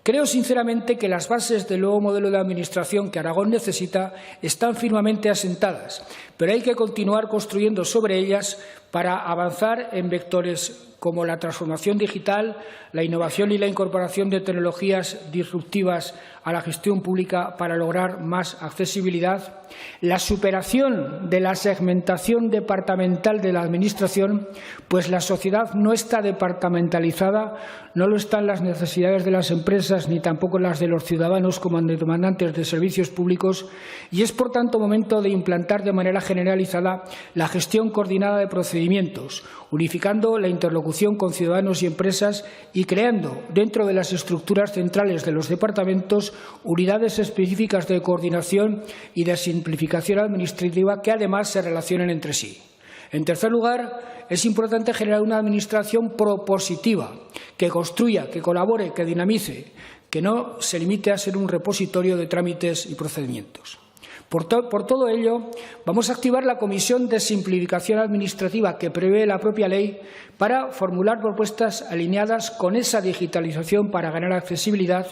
Creo sinceramente que las bases del nuevo modelo de administración que Aragón necesita están firmemente asentadas, pero hay que continuar construyendo sobre ellas para avanzar en vectores como la transformación digital, la innovación y la incorporación de tecnologías disruptivas a la gestión pública para lograr más accesibilidad, la superación de la segmentación departamental de la Administración, pues la sociedad no está departamentalizada, no lo están las necesidades de las empresas ni tampoco las de los ciudadanos como demandantes de servicios públicos, y es por tanto momento de implantar de manera generalizada la gestión coordinada de procedimientos, unificando la interlocución con ciudadanos y empresas y creando, dentro de las estructuras centrales de los departamentos, unidades específicas de coordinación y de simplificación administrativa que además se relacionen entre sí. En tercer lugar, es importante generar una Administración propositiva, que construya, que colabore, que dinamice, que no se limite a ser un repositorio de trámites y procedimientos. Por todo ello, vamos a activar la Comisión de Simplificación Administrativa que prevé la propia ley para formular propuestas alineadas con esa digitalización para ganar accesibilidad,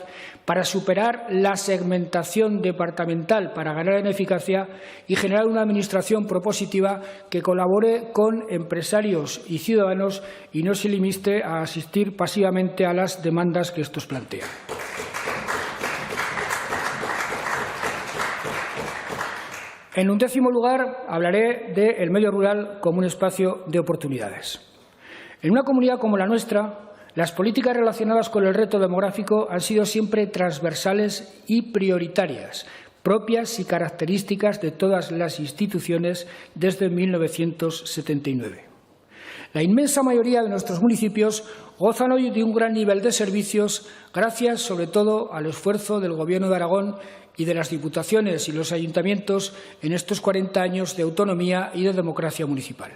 para superar la segmentación departamental, para ganar en eficacia y generar una Administración propositiva que colabore con empresarios y ciudadanos y no se limite a asistir pasivamente a las demandas que estos plantean. En un décimo lugar, hablaré del medio rural como un espacio de oportunidades. En una comunidad como la nuestra, las políticas relacionadas con el reto demográfico han sido siempre transversales y prioritarias, propias y características de todas las instituciones desde 1979. La inmensa mayoría de nuestros municipios gozan hoy de un gran nivel de servicios gracias, sobre todo, al esfuerzo del Gobierno de Aragón y de las diputaciones y los ayuntamientos en estos 40 años de autonomía y de democracia municipal.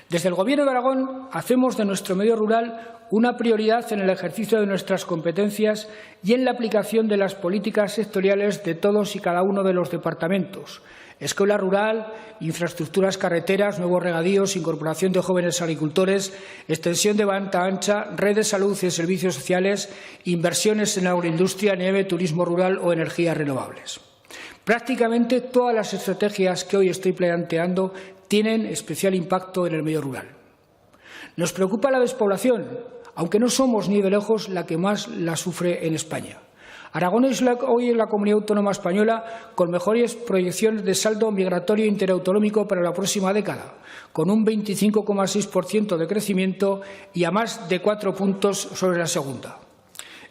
Desde el Gobierno de Aragón hacemos de nuestro medio rural una prioridad en el ejercicio de nuestras competencias y en la aplicación de las políticas sectoriales de todos y cada uno de los departamentos, escuela rural, infraestructuras carreteras, nuevos regadíos, incorporación de jóvenes agricultores, extensión de banda ancha, red de salud y servicios sociales, inversiones en agroindustria, nieve, turismo rural o energías renovables. Prácticamente todas las estrategias que hoy estoy planteando tienen especial impacto en el medio rural. Nos preocupa la despoblación, aunque no somos ni de lejos la que más la sufre en España. Aragón es hoy la comunidad autónoma española con mejores proyecciones de saldo migratorio interautonómico para la próxima década, con un 25,6% de crecimiento y a más de 4 puntos sobre la segunda.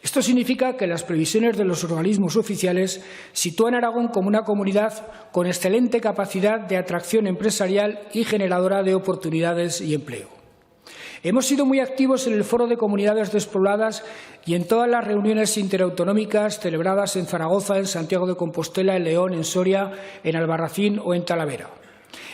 Esto significa que las previsiones de los organismos oficiales sitúan a Aragón como una comunidad con excelente capacidad de atracción empresarial y generadora de oportunidades y empleo. Hemos sido muy activos en el Foro de Comunidades Despobladas y en todas las reuniones interautonómicas celebradas en Zaragoza, en Santiago de Compostela, en León, en Soria, en Albarracín o en Talavera.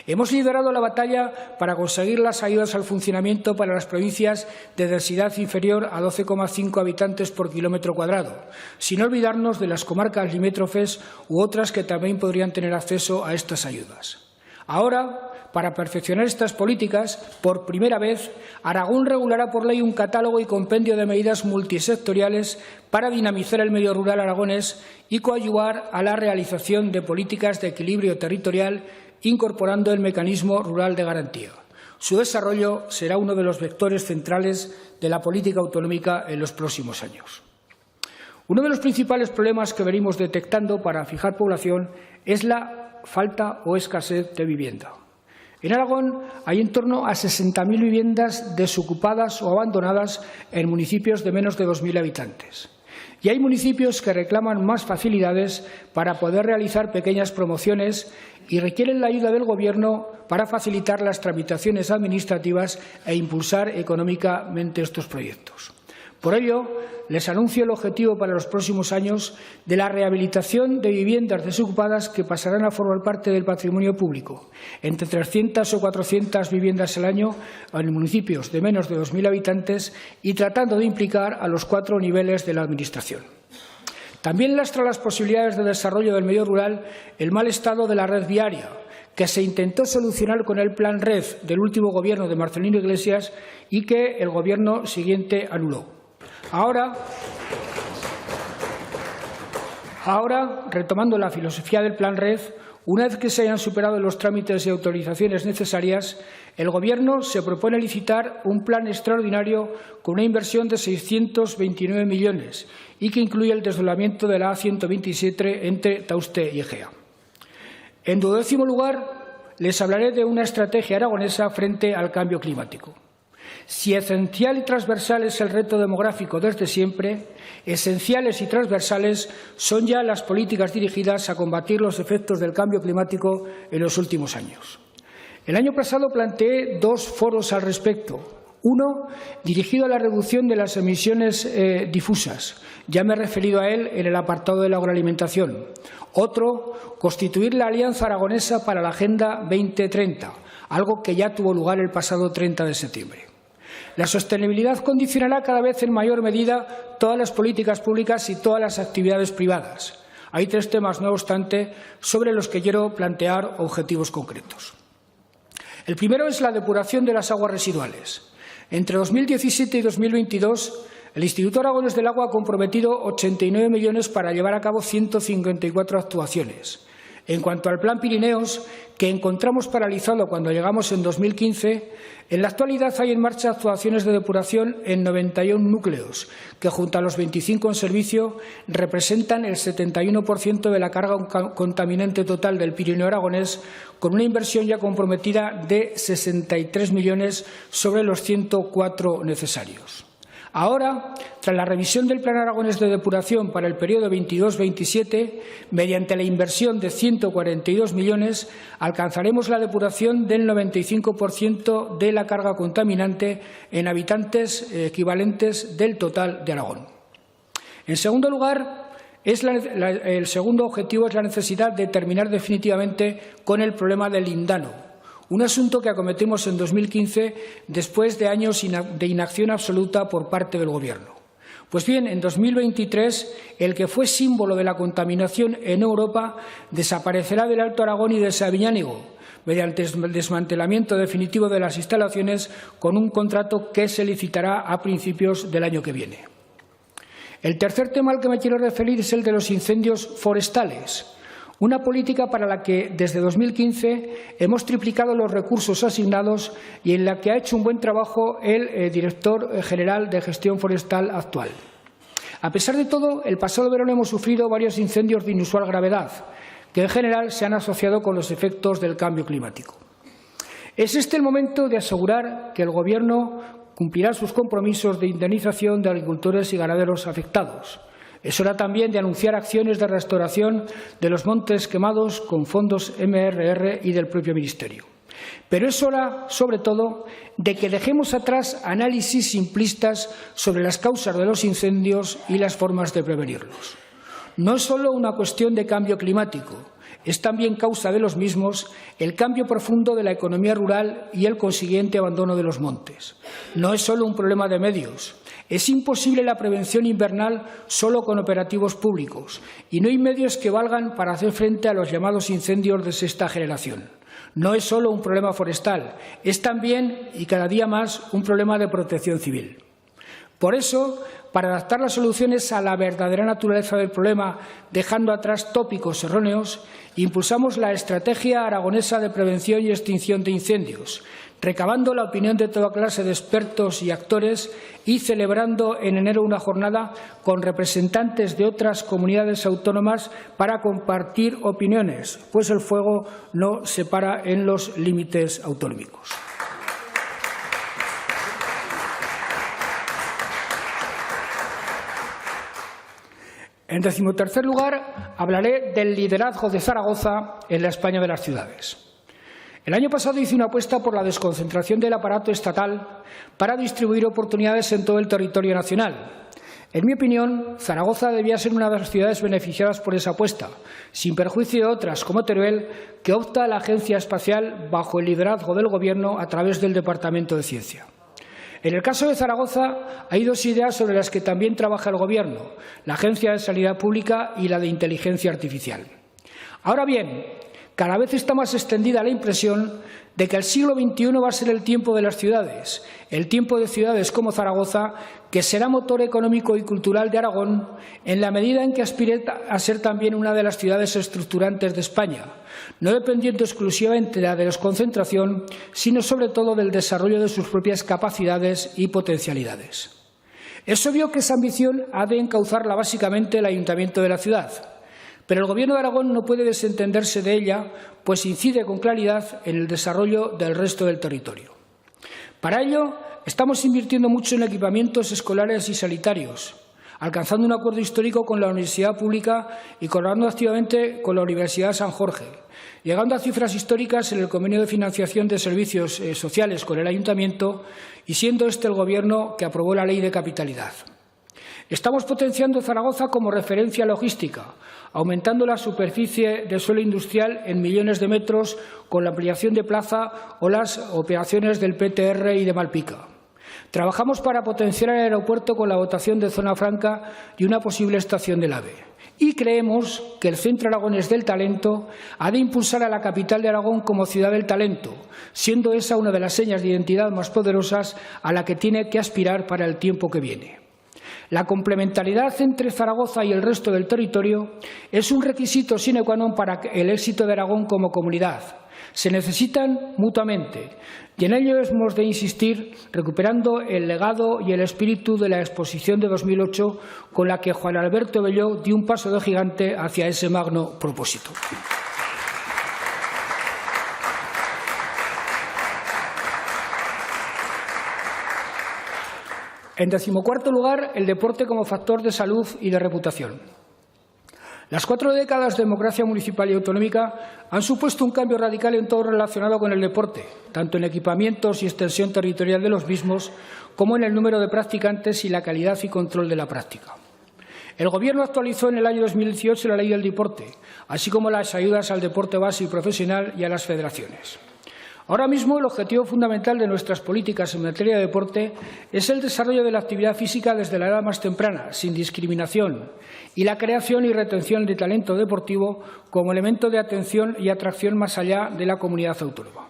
Hemos liderado la batalla para conseguir las ayudas al funcionamiento para las provincias de densidad inferior a 12,5 habitantes por kilómetro cuadrado, sin olvidarnos de las comarcas limítrofes u otras que también podrían tener acceso a estas ayudas. Ahora, para perfeccionar estas políticas, por primera vez, Aragón regulará por ley un catálogo y compendio de medidas multisectoriales para dinamizar el medio rural aragonés y coadyuvar a la realización de políticas de equilibrio territorial, incorporando el mecanismo rural de garantía. Su desarrollo será uno de los vectores centrales de la política autonómica en los próximos años. Uno de los principales problemas que venimos detectando para fijar población es la falta o escasez de vivienda. En Aragón hay en torno a 60.000 viviendas desocupadas o abandonadas en municipios de menos de 2.000 habitantes. Y hay municipios que reclaman más facilidades para poder realizar pequeñas promociones y requieren la ayuda del Gobierno para facilitar las tramitaciones administrativas e impulsar económicamente estos proyectos. Por ello, les anuncio el objetivo para los próximos años de la rehabilitación de viviendas desocupadas que pasarán a formar parte del patrimonio público, entre 300 o 400 viviendas al año en municipios de menos de 2.000 habitantes y tratando de implicar a los 4 niveles de la Administración. También lastra las posibilidades de desarrollo del medio rural el mal estado de la red viaria, que se intentó solucionar con el Plan RED del último Gobierno de Marcelino Iglesias y que el Gobierno siguiente anuló. Ahora, retomando la filosofía del Plan RED, una vez que se hayan superado los trámites y autorizaciones necesarias, el Gobierno se propone licitar un plan extraordinario con una inversión de 629 millones y que incluye el desdoblamiento de la A127 entre Tauste y Egea. En 12º lugar, les hablaré de una estrategia aragonesa frente al cambio climático. Si esencial y transversal es el reto demográfico desde siempre, esenciales y transversales son ya las políticas dirigidas a combatir los efectos del cambio climático en los últimos años. El año pasado planteé 2 foros al respecto. Uno, dirigido a la reducción de las emisiones difusas. Ya me he referido a él en el apartado de la agroalimentación. Otro, constituir la Alianza Aragonesa para la Agenda 2030, algo que ya tuvo lugar el pasado 30 de septiembre. La sostenibilidad condicionará cada vez en mayor medida todas las políticas públicas y todas las actividades privadas. Hay 3 temas, no obstante, sobre los que quiero plantear objetivos concretos. El primero es la depuración de las aguas residuales. Entre 2017 y 2022, el Instituto Aragonés del Agua ha comprometido 89 millones para llevar a cabo 154 actuaciones. En cuanto al Plan Pirineos, que encontramos paralizado cuando llegamos en 2015, en la actualidad hay en marcha actuaciones de depuración en 91 núcleos, que junto a los 25 en servicio representan el 71% de la carga contaminante total del Pirineo aragonés, con una inversión ya comprometida de 63 millones sobre los 104 necesarios. Ahora, tras la revisión del Plan Aragonés de Depuración para el periodo 22-27, mediante la inversión de 142 millones, alcanzaremos la depuración del 95% de la carga contaminante en habitantes equivalentes del total de Aragón. En segundo lugar, el segundo objetivo es la necesidad de terminar definitivamente con el problema del lindano. Un asunto que acometimos en 2015 después de años de inacción absoluta por parte del Gobierno. Pues bien, en 2023, el que fue símbolo de la contaminación en Europa desaparecerá del Alto Aragón y de Sabiñánigo, mediante el desmantelamiento definitivo de las instalaciones con un contrato que se licitará a principios del año que viene. El tercer tema al que me quiero referir es el de los incendios forestales, una política para la que desde 2015 hemos triplicado los recursos asignados y en la que ha hecho un buen trabajo el director general de gestión forestal actual. A pesar de todo, el pasado verano hemos sufrido varios incendios de inusual gravedad, que en general se han asociado con los efectos del cambio climático. Es este el momento de asegurar que el Gobierno cumplirá sus compromisos de indemnización de agricultores y ganaderos afectados. Es hora también de anunciar acciones de restauración de los montes quemados con fondos MRR y del propio Ministerio. Pero es hora, sobre todo, de que dejemos atrás análisis simplistas sobre las causas de los incendios y las formas de prevenirlos. No es solo una cuestión de cambio climático, es también causa de los mismos el cambio profundo de la economía rural y el consiguiente abandono de los montes. No es solo un problema de medios. Es imposible la prevención invernal solo con operativos públicos y no hay medios que valgan para hacer frente a los llamados incendios de sexta generación. No es solo un problema forestal, es también, y cada día más, un problema de protección civil. Por eso, para adaptar las soluciones a la verdadera naturaleza del problema, dejando atrás tópicos erróneos, impulsamos la Estrategia Aragonesa de Prevención y Extinción de Incendios, recabando la opinión de toda clase de expertos y actores y celebrando en enero una jornada con representantes de otras comunidades autónomas para compartir opiniones, pues el fuego no se para en los límites autonómicos. En 13º lugar, hablaré del liderazgo de Zaragoza en la España de las ciudades. El año pasado hice una apuesta por la desconcentración del aparato estatal para distribuir oportunidades en todo el territorio nacional. En mi opinión, Zaragoza debía ser una de las ciudades beneficiadas por esa apuesta, sin perjuicio de otras, como Teruel, que opta a la Agencia Espacial bajo el liderazgo del Gobierno a través del Departamento de Ciencia. En el caso de Zaragoza hay dos ideas sobre las que también trabaja el Gobierno, la Agencia de Sanidad Pública y la de Inteligencia Artificial. Ahora bien, cada vez está más extendida la impresión de que el siglo XXI va a ser el tiempo de las ciudades, el tiempo de ciudades como Zaragoza, que será motor económico y cultural de Aragón en la medida en que aspire a ser también una de las ciudades estructurantes de España, no dependiendo exclusivamente de la desconcentración, sino sobre todo del desarrollo de sus propias capacidades y potencialidades. Es obvio que esa ambición ha de encauzarla básicamente el Ayuntamiento de la ciudad, pero el Gobierno de Aragón no puede desentenderse de ella, pues incide con claridad en el desarrollo del resto del territorio. Para ello, estamos invirtiendo mucho en equipamientos escolares y sanitarios, alcanzando un acuerdo histórico con la Universidad Pública y colaborando activamente con la Universidad San Jorge, llegando a cifras históricas en el convenio de financiación de servicios sociales con el Ayuntamiento y siendo este el Gobierno que aprobó la Ley de Capitalidad. Estamos potenciando Zaragoza como referencia logística, aumentando la superficie de suelo industrial en millones de metros con la ampliación de plaza o las operaciones del PTR y de Malpica. Trabajamos para potenciar el aeropuerto con la dotación de zona franca y una posible estación del AVE. Y creemos que el Centro Aragonés del Talento ha de impulsar a la capital de Aragón como ciudad del talento, siendo esa una de las señas de identidad más poderosas a la que tiene que aspirar para el tiempo que viene. La complementariedad entre Zaragoza y el resto del territorio es un requisito sine qua non para el éxito de Aragón como comunidad. Se necesitan mutuamente y en ello hemos de insistir recuperando el legado y el espíritu de la exposición de 2008 con la que Juan Alberto Belló dio un paso de gigante hacia ese magno propósito. En 14º lugar, el deporte como factor de salud y de reputación. Las 4 décadas de democracia municipal y autonómica han supuesto un cambio radical en todo relacionado con el deporte, tanto en equipamientos y extensión territorial de los mismos, como en el número de practicantes y la calidad y control de la práctica. El Gobierno actualizó en el año 2018 la Ley del Deporte, así como las ayudas al deporte base y profesional y a las federaciones. Ahora mismo, el objetivo fundamental de nuestras políticas en materia de deporte es el desarrollo de la actividad física desde la edad más temprana, sin discriminación, y la creación y retención de talento deportivo como elemento de atención y atracción más allá de la comunidad autónoma.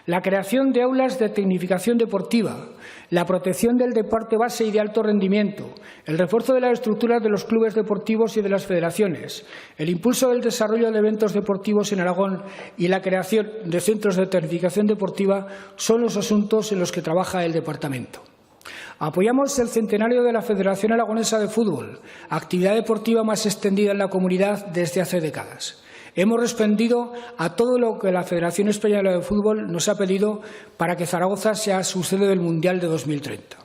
La creación de aulas de tecnificación deportiva, la protección del deporte base y de alto rendimiento, el refuerzo de las estructuras de los clubes deportivos y de las federaciones, el impulso del desarrollo de eventos deportivos en Aragón y la creación de centros de tecnificación deportiva son los asuntos en los que trabaja el Departamento. Apoyamos el centenario de la Federación Aragonesa de Fútbol, actividad deportiva más extendida en la comunidad desde hace décadas. Hemos respondido a todo lo que la Federación Española de Fútbol nos ha pedido para que Zaragoza sea su sede del Mundial de 2030.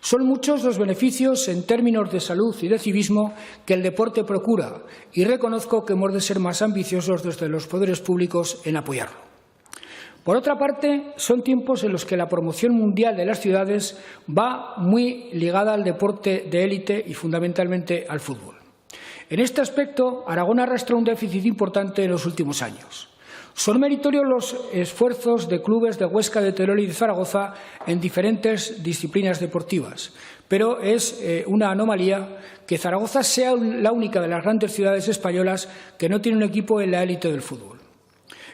Son muchos los beneficios en términos de salud y de civismo que el deporte procura y reconozco que hemos de ser más ambiciosos desde los poderes públicos en apoyarlo. Por otra parte, son tiempos en los que la promoción mundial de las ciudades va muy ligada al deporte de élite y fundamentalmente al fútbol. En este aspecto, Aragón arrastra un déficit importante en los últimos años. Son meritorios los esfuerzos de clubes de Huesca, de Teruel y de Zaragoza en diferentes disciplinas deportivas, pero es una anomalía que Zaragoza sea la única de las grandes ciudades españolas que no tiene un equipo en la élite del fútbol.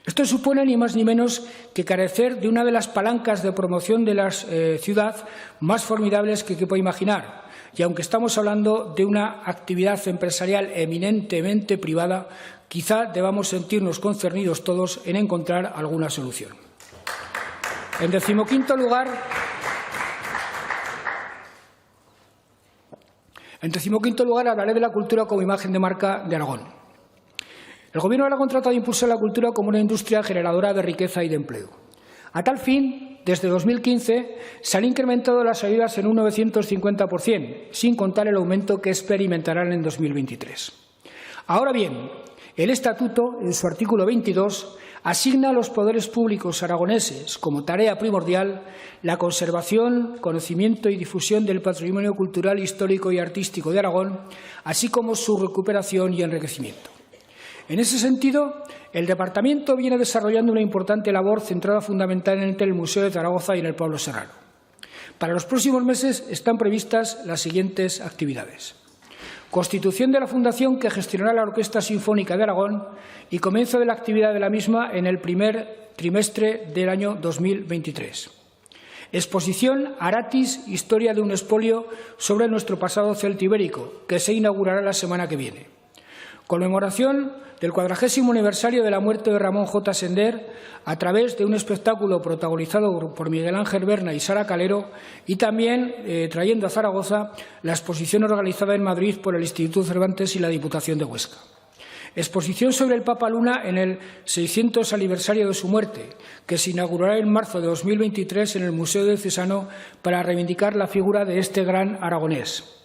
Esto supone ni más ni menos que carecer de una de las palancas de promoción de la ciudad más formidables que pueda imaginar. Y aunque estamos hablando de una actividad empresarial eminentemente privada, quizá debamos sentirnos concernidos todos en encontrar alguna solución. En decimoquinto lugar, hablaré de la cultura como imagen de marca de Aragón. El Gobierno de Aragón trata de impulsar la cultura como una industria generadora de riqueza y de empleo. A tal fin, desde 2015 se han incrementado las ayudas en un 950%, sin contar el aumento que experimentarán en 2023. Ahora bien, el Estatuto, en su artículo 22, asigna a los poderes públicos aragoneses como tarea primordial la conservación, conocimiento y difusión del patrimonio cultural, histórico y artístico de Aragón, así como su recuperación y enriquecimiento. En ese sentido, el Departamento viene desarrollando una importante labor centrada fundamentalmente en el Museo de Zaragoza y en el Pablo Serrano. Para los próximos meses están previstas las siguientes actividades. Constitución de la fundación que gestionará la Orquesta Sinfónica de Aragón y comienzo de la actividad de la misma en el primer trimestre del año 2023. Exposición Aratis, historia de un expolio sobre nuestro pasado celtibérico, que se inaugurará la semana que viene. Conmemoración del 40º aniversario de la muerte de Ramón J. Sender a través de un espectáculo protagonizado por Miguel Ángel Berna y Sara Calero y también trayendo a Zaragoza la exposición organizada en Madrid por el Instituto Cervantes y la Diputación de Huesca. Exposición sobre el Papa Luna en el 600 aniversario de su muerte, que se inaugurará en marzo de 2023 en el Museo Diocesano para reivindicar la figura de este gran aragonés.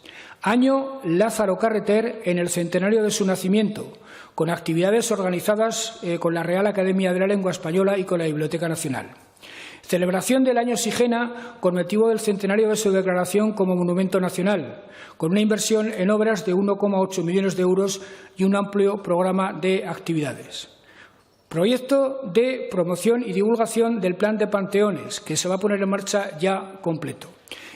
Año Lázaro Carreter en el centenario de su nacimiento, con actividades organizadas con la Real Academia de la Lengua Española y con la Biblioteca Nacional. Celebración del Año Sigena con motivo del centenario de su declaración como Monumento Nacional, con una inversión en obras de 1,8 millones de euros y un amplio programa de actividades. Proyecto de promoción y divulgación del Plan de Panteones, que se va a poner en marcha ya completo.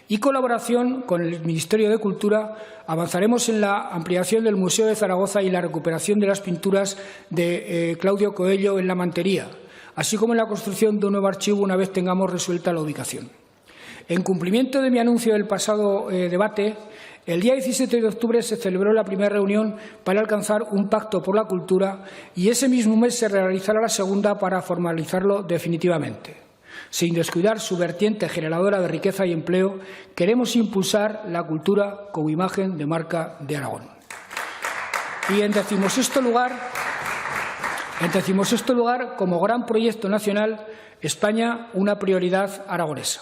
Y colaboración con el Ministerio de Cultura, avanzaremos en la ampliación del Museo de Zaragoza y la recuperación de las pinturas de Claudio Coello en la Mantería, así como en la construcción de un nuevo archivo una vez tengamos resuelta la ubicación. En cumplimiento de mi anuncio del pasado debate, el día 17 de octubre se celebró la primera reunión para alcanzar un pacto por la cultura y ese mismo mes se realizará la segunda para formalizarlo definitivamente. Sin descuidar su vertiente generadora de riqueza y empleo, queremos impulsar la cultura como imagen de marca de Aragón. Y en decimosexto lugar, como gran proyecto nacional, España, una prioridad aragonesa.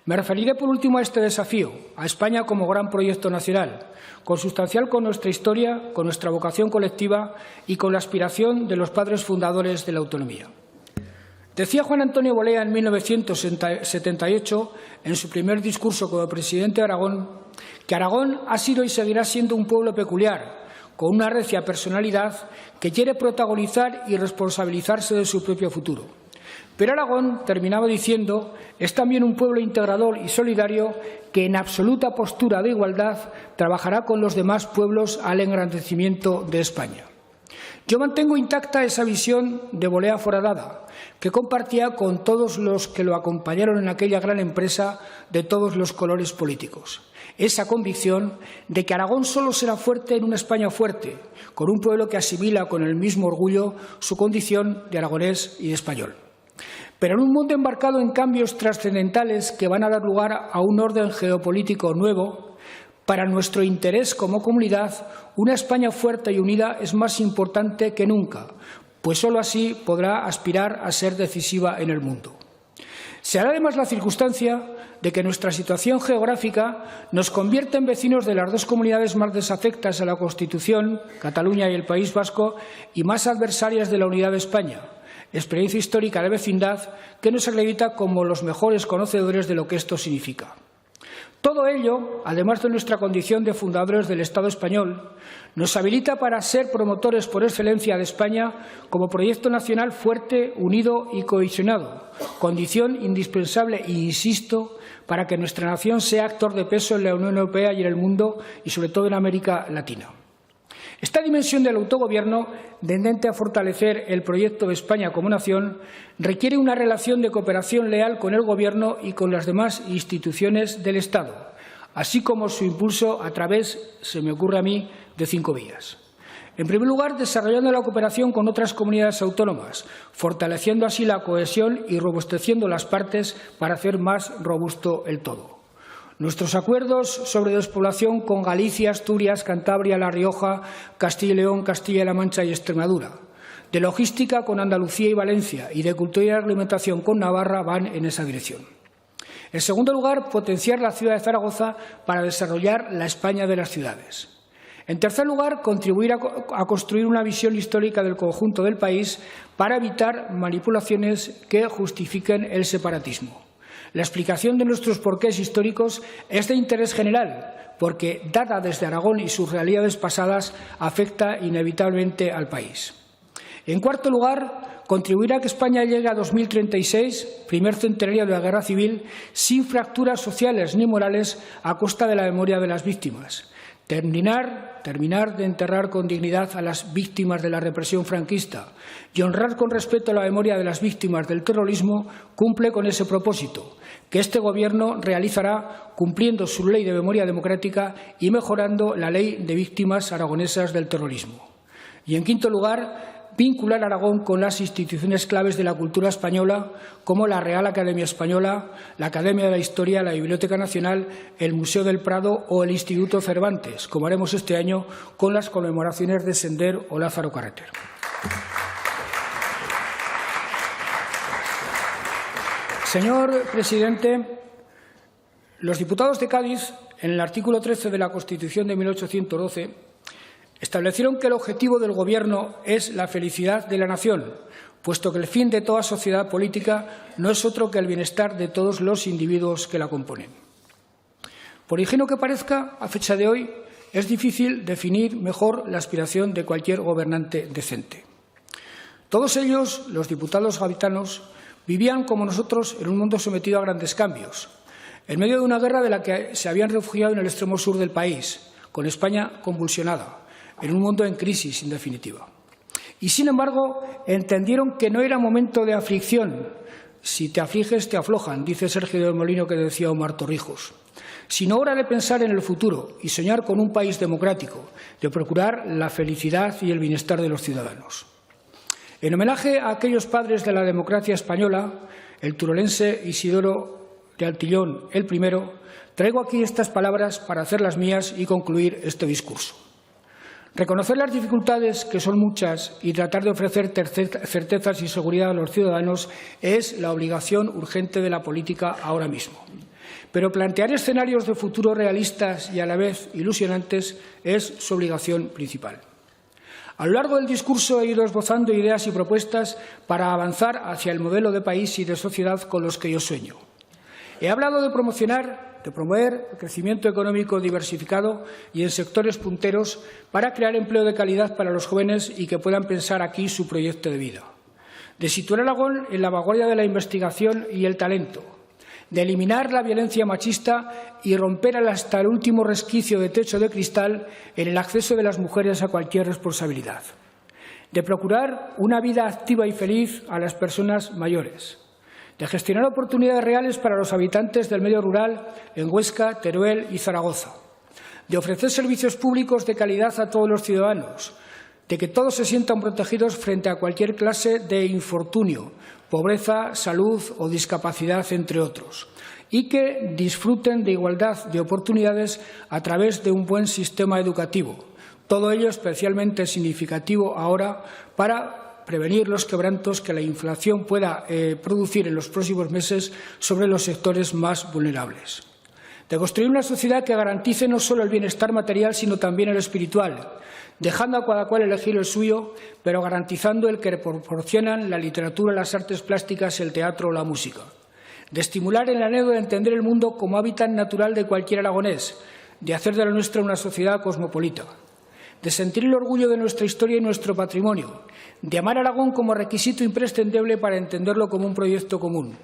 Me referiré por último a este desafío, a España como gran proyecto nacional, consustancial con nuestra historia, con nuestra vocación colectiva y con la aspiración de los padres fundadores de la autonomía. Decía Juan Antonio Bolea en 1978, en su primer discurso como presidente de Aragón, que Aragón ha sido y seguirá siendo un pueblo peculiar, con una recia personalidad que quiere protagonizar y responsabilizarse de su propio futuro. Pero Aragón, terminaba diciendo, es también un pueblo integrador y solidario que en absoluta postura de igualdad trabajará con los demás pueblos al engrandecimiento de España. Yo mantengo intacta esa visión de volea foradada que compartía con todos los que lo acompañaron en aquella gran empresa de todos los colores políticos. Esa convicción de que Aragón solo será fuerte en una España fuerte, con un pueblo que asimila con el mismo orgullo su condición de aragonés y de español. Pero en un mundo embarcado en cambios trascendentales que van a dar lugar a un orden geopolítico nuevo, para nuestro interés como comunidad, una España fuerte y unida es más importante que nunca, pues sólo así podrá aspirar a ser decisiva en el mundo. Se hará además la circunstancia de que nuestra situación geográfica nos convierte en vecinos de las dos comunidades más desafectas a la Constitución, Cataluña y el País Vasco, y más adversarias de la unidad de España, experiencia histórica de vecindad que nos acredita como los mejores conocedores de lo que esto significa. Todo ello, además de nuestra condición de fundadores del Estado español, nos habilita para ser promotores por excelencia de España como proyecto nacional fuerte, unido y cohesionado, condición indispensable, e insisto, para que nuestra nación sea actor de peso en la Unión Europea y en el mundo, y sobre todo en América Latina. Esta dimensión del autogobierno, tendente a fortalecer el proyecto de España como nación, requiere una relación de cooperación leal con el Gobierno y con las demás instituciones del Estado, así como su impulso a través, se me ocurre a mí, de 5 vías. En primer lugar, desarrollando la cooperación con otras comunidades autónomas, fortaleciendo así la cohesión y robusteciendo las partes para hacer más robusto el todo. Nuestros acuerdos sobre despoblación con Galicia, Asturias, Cantabria, La Rioja, Castilla y León, Castilla-La Mancha y Extremadura, de logística con Andalucía y Valencia y de cultura y alimentación con Navarra van en esa dirección. En segundo lugar, potenciar la ciudad de Zaragoza para desarrollar la España de las ciudades. En tercer lugar, contribuir a construir una visión histórica del conjunto del país para evitar manipulaciones que justifiquen el separatismo. La explicación de nuestros porqués históricos es de interés general, porque, dada desde Aragón y sus realidades pasadas, afecta inevitablemente al país. En cuarto lugar, contribuir a que España llegue a 2036, primer centenario de la Guerra Civil, sin fracturas sociales ni morales a costa de la memoria de las víctimas. Terminar de enterrar con dignidad a las víctimas de la represión franquista y honrar con respeto la memoria de las víctimas del terrorismo cumple con ese propósito, que este Gobierno realizará cumpliendo su ley de memoria democrática y mejorando la ley de víctimas aragonesas del terrorismo. Y, en quinto lugar, vincular a Aragón con las instituciones claves de la cultura española, como la Real Academia Española, la Academia de la Historia, la Biblioteca Nacional, el Museo del Prado o el Instituto Cervantes, como haremos este año con las conmemoraciones de Sender o Lázaro Carreter. Señor presidente, los diputados de Cádiz, en el artículo 13 de la Constitución de 1812, establecieron que el objetivo del Gobierno es la felicidad de la nación, puesto que el fin de toda sociedad política no es otro que el bienestar de todos los individuos que la componen. Por ingenuo que parezca, a fecha de hoy, es difícil definir mejor la aspiración de cualquier gobernante decente. Todos ellos, los diputados gaditanos, vivían como nosotros en un mundo sometido a grandes cambios, en medio de una guerra de la que se habían refugiado en el extremo sur del país, con España convulsionada, en un mundo en crisis, en definitiva. Y, sin embargo, entendieron que no era momento de aflicción. Si te afliges, te aflojan, dice Sergio del Molino, que decía Omar Torrijos. Sino hora de pensar en el futuro y soñar con un país democrático, de procurar la felicidad y el bienestar de los ciudadanos. En homenaje a aquellos padres de la democracia española, el turolense Isidoro de Altillón, el primero, traigo aquí estas palabras para hacerlas mías y concluir este discurso. Reconocer las dificultades, que son muchas, y tratar de ofrecer certezas y seguridad a los ciudadanos es la obligación urgente de la política ahora mismo. Pero plantear escenarios de futuro realistas y a la vez ilusionantes es su obligación principal. A lo largo del discurso he ido esbozando ideas y propuestas para avanzar hacia el modelo de país y de sociedad con los que yo sueño. He hablado de promover el crecimiento económico diversificado y en sectores punteros para crear empleo de calidad para los jóvenes y que puedan pensar aquí su proyecto de vida. de situar a Aragón en la vanguardia de la investigación y el talento, de eliminar la violencia machista y romper hasta el último resquicio de techo de cristal en el acceso de las mujeres a cualquier responsabilidad, de procurar una vida activa y feliz a las personas mayores, de gestionar oportunidades reales para los habitantes del medio rural en Huesca, Teruel y Zaragoza, de ofrecer servicios públicos de calidad a todos los ciudadanos, de que todos se sientan protegidos frente a cualquier clase de infortunio, pobreza, salud o discapacidad, entre otros, y que disfruten de igualdad de oportunidades a través de un buen sistema educativo. Todo ello especialmente significativo ahora para prevenir los quebrantos que la inflación pueda producir en los próximos meses sobre los sectores más vulnerables. De construir una sociedad que garantice no solo el bienestar material, sino también el espiritual, dejando a cada cual elegir el suyo, pero garantizando el que proporcionan la literatura, las artes plásticas, el teatro o la música. De estimular el anhelo de entender el mundo como hábitat natural de cualquier aragonés, de hacer de la nuestra una sociedad cosmopolita. De sentir el orgullo de nuestra historia y nuestro patrimonio, de amar a Aragón como requisito imprescindible para entenderlo como un proyecto común,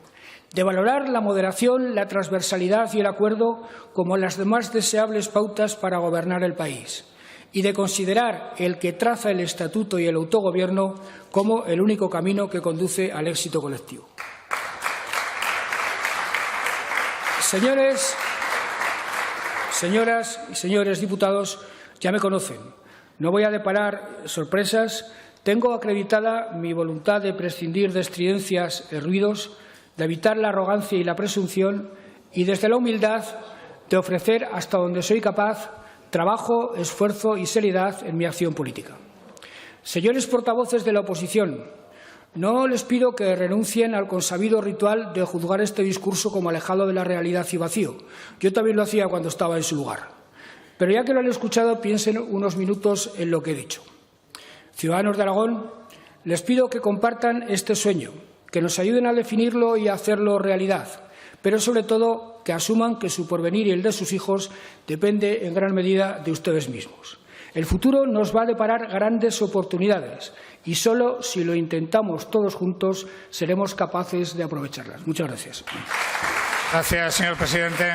de valorar la moderación, la transversalidad y el acuerdo como las demás deseables pautas para gobernar el país, y de considerar el que traza el estatuto y el autogobierno como el único camino que conduce al éxito colectivo. Señores, señoras y señores diputados, ya me conocen. No voy a deparar sorpresas. Tengo acreditada mi voluntad de prescindir de estridencias y ruidos, de evitar la arrogancia y la presunción y, desde la humildad, de ofrecer hasta donde soy capaz trabajo, esfuerzo y seriedad en mi acción política. Señores portavoces de la oposición, no les pido que renuncien al consabido ritual de juzgar este discurso como alejado de la realidad y vacío. Yo también lo hacía cuando estaba en su lugar. Pero ya que lo han escuchado, piensen unos minutos en lo que he dicho. Ciudadanos de Aragón, les pido que compartan este sueño, que nos ayuden a definirlo y a hacerlo realidad, pero sobre todo que asuman que su porvenir y el de sus hijos depende en gran medida de ustedes mismos. El futuro nos va a deparar grandes oportunidades y solo si lo intentamos todos juntos seremos capaces de aprovecharlas. Muchas gracias. Gracias, señor presidente.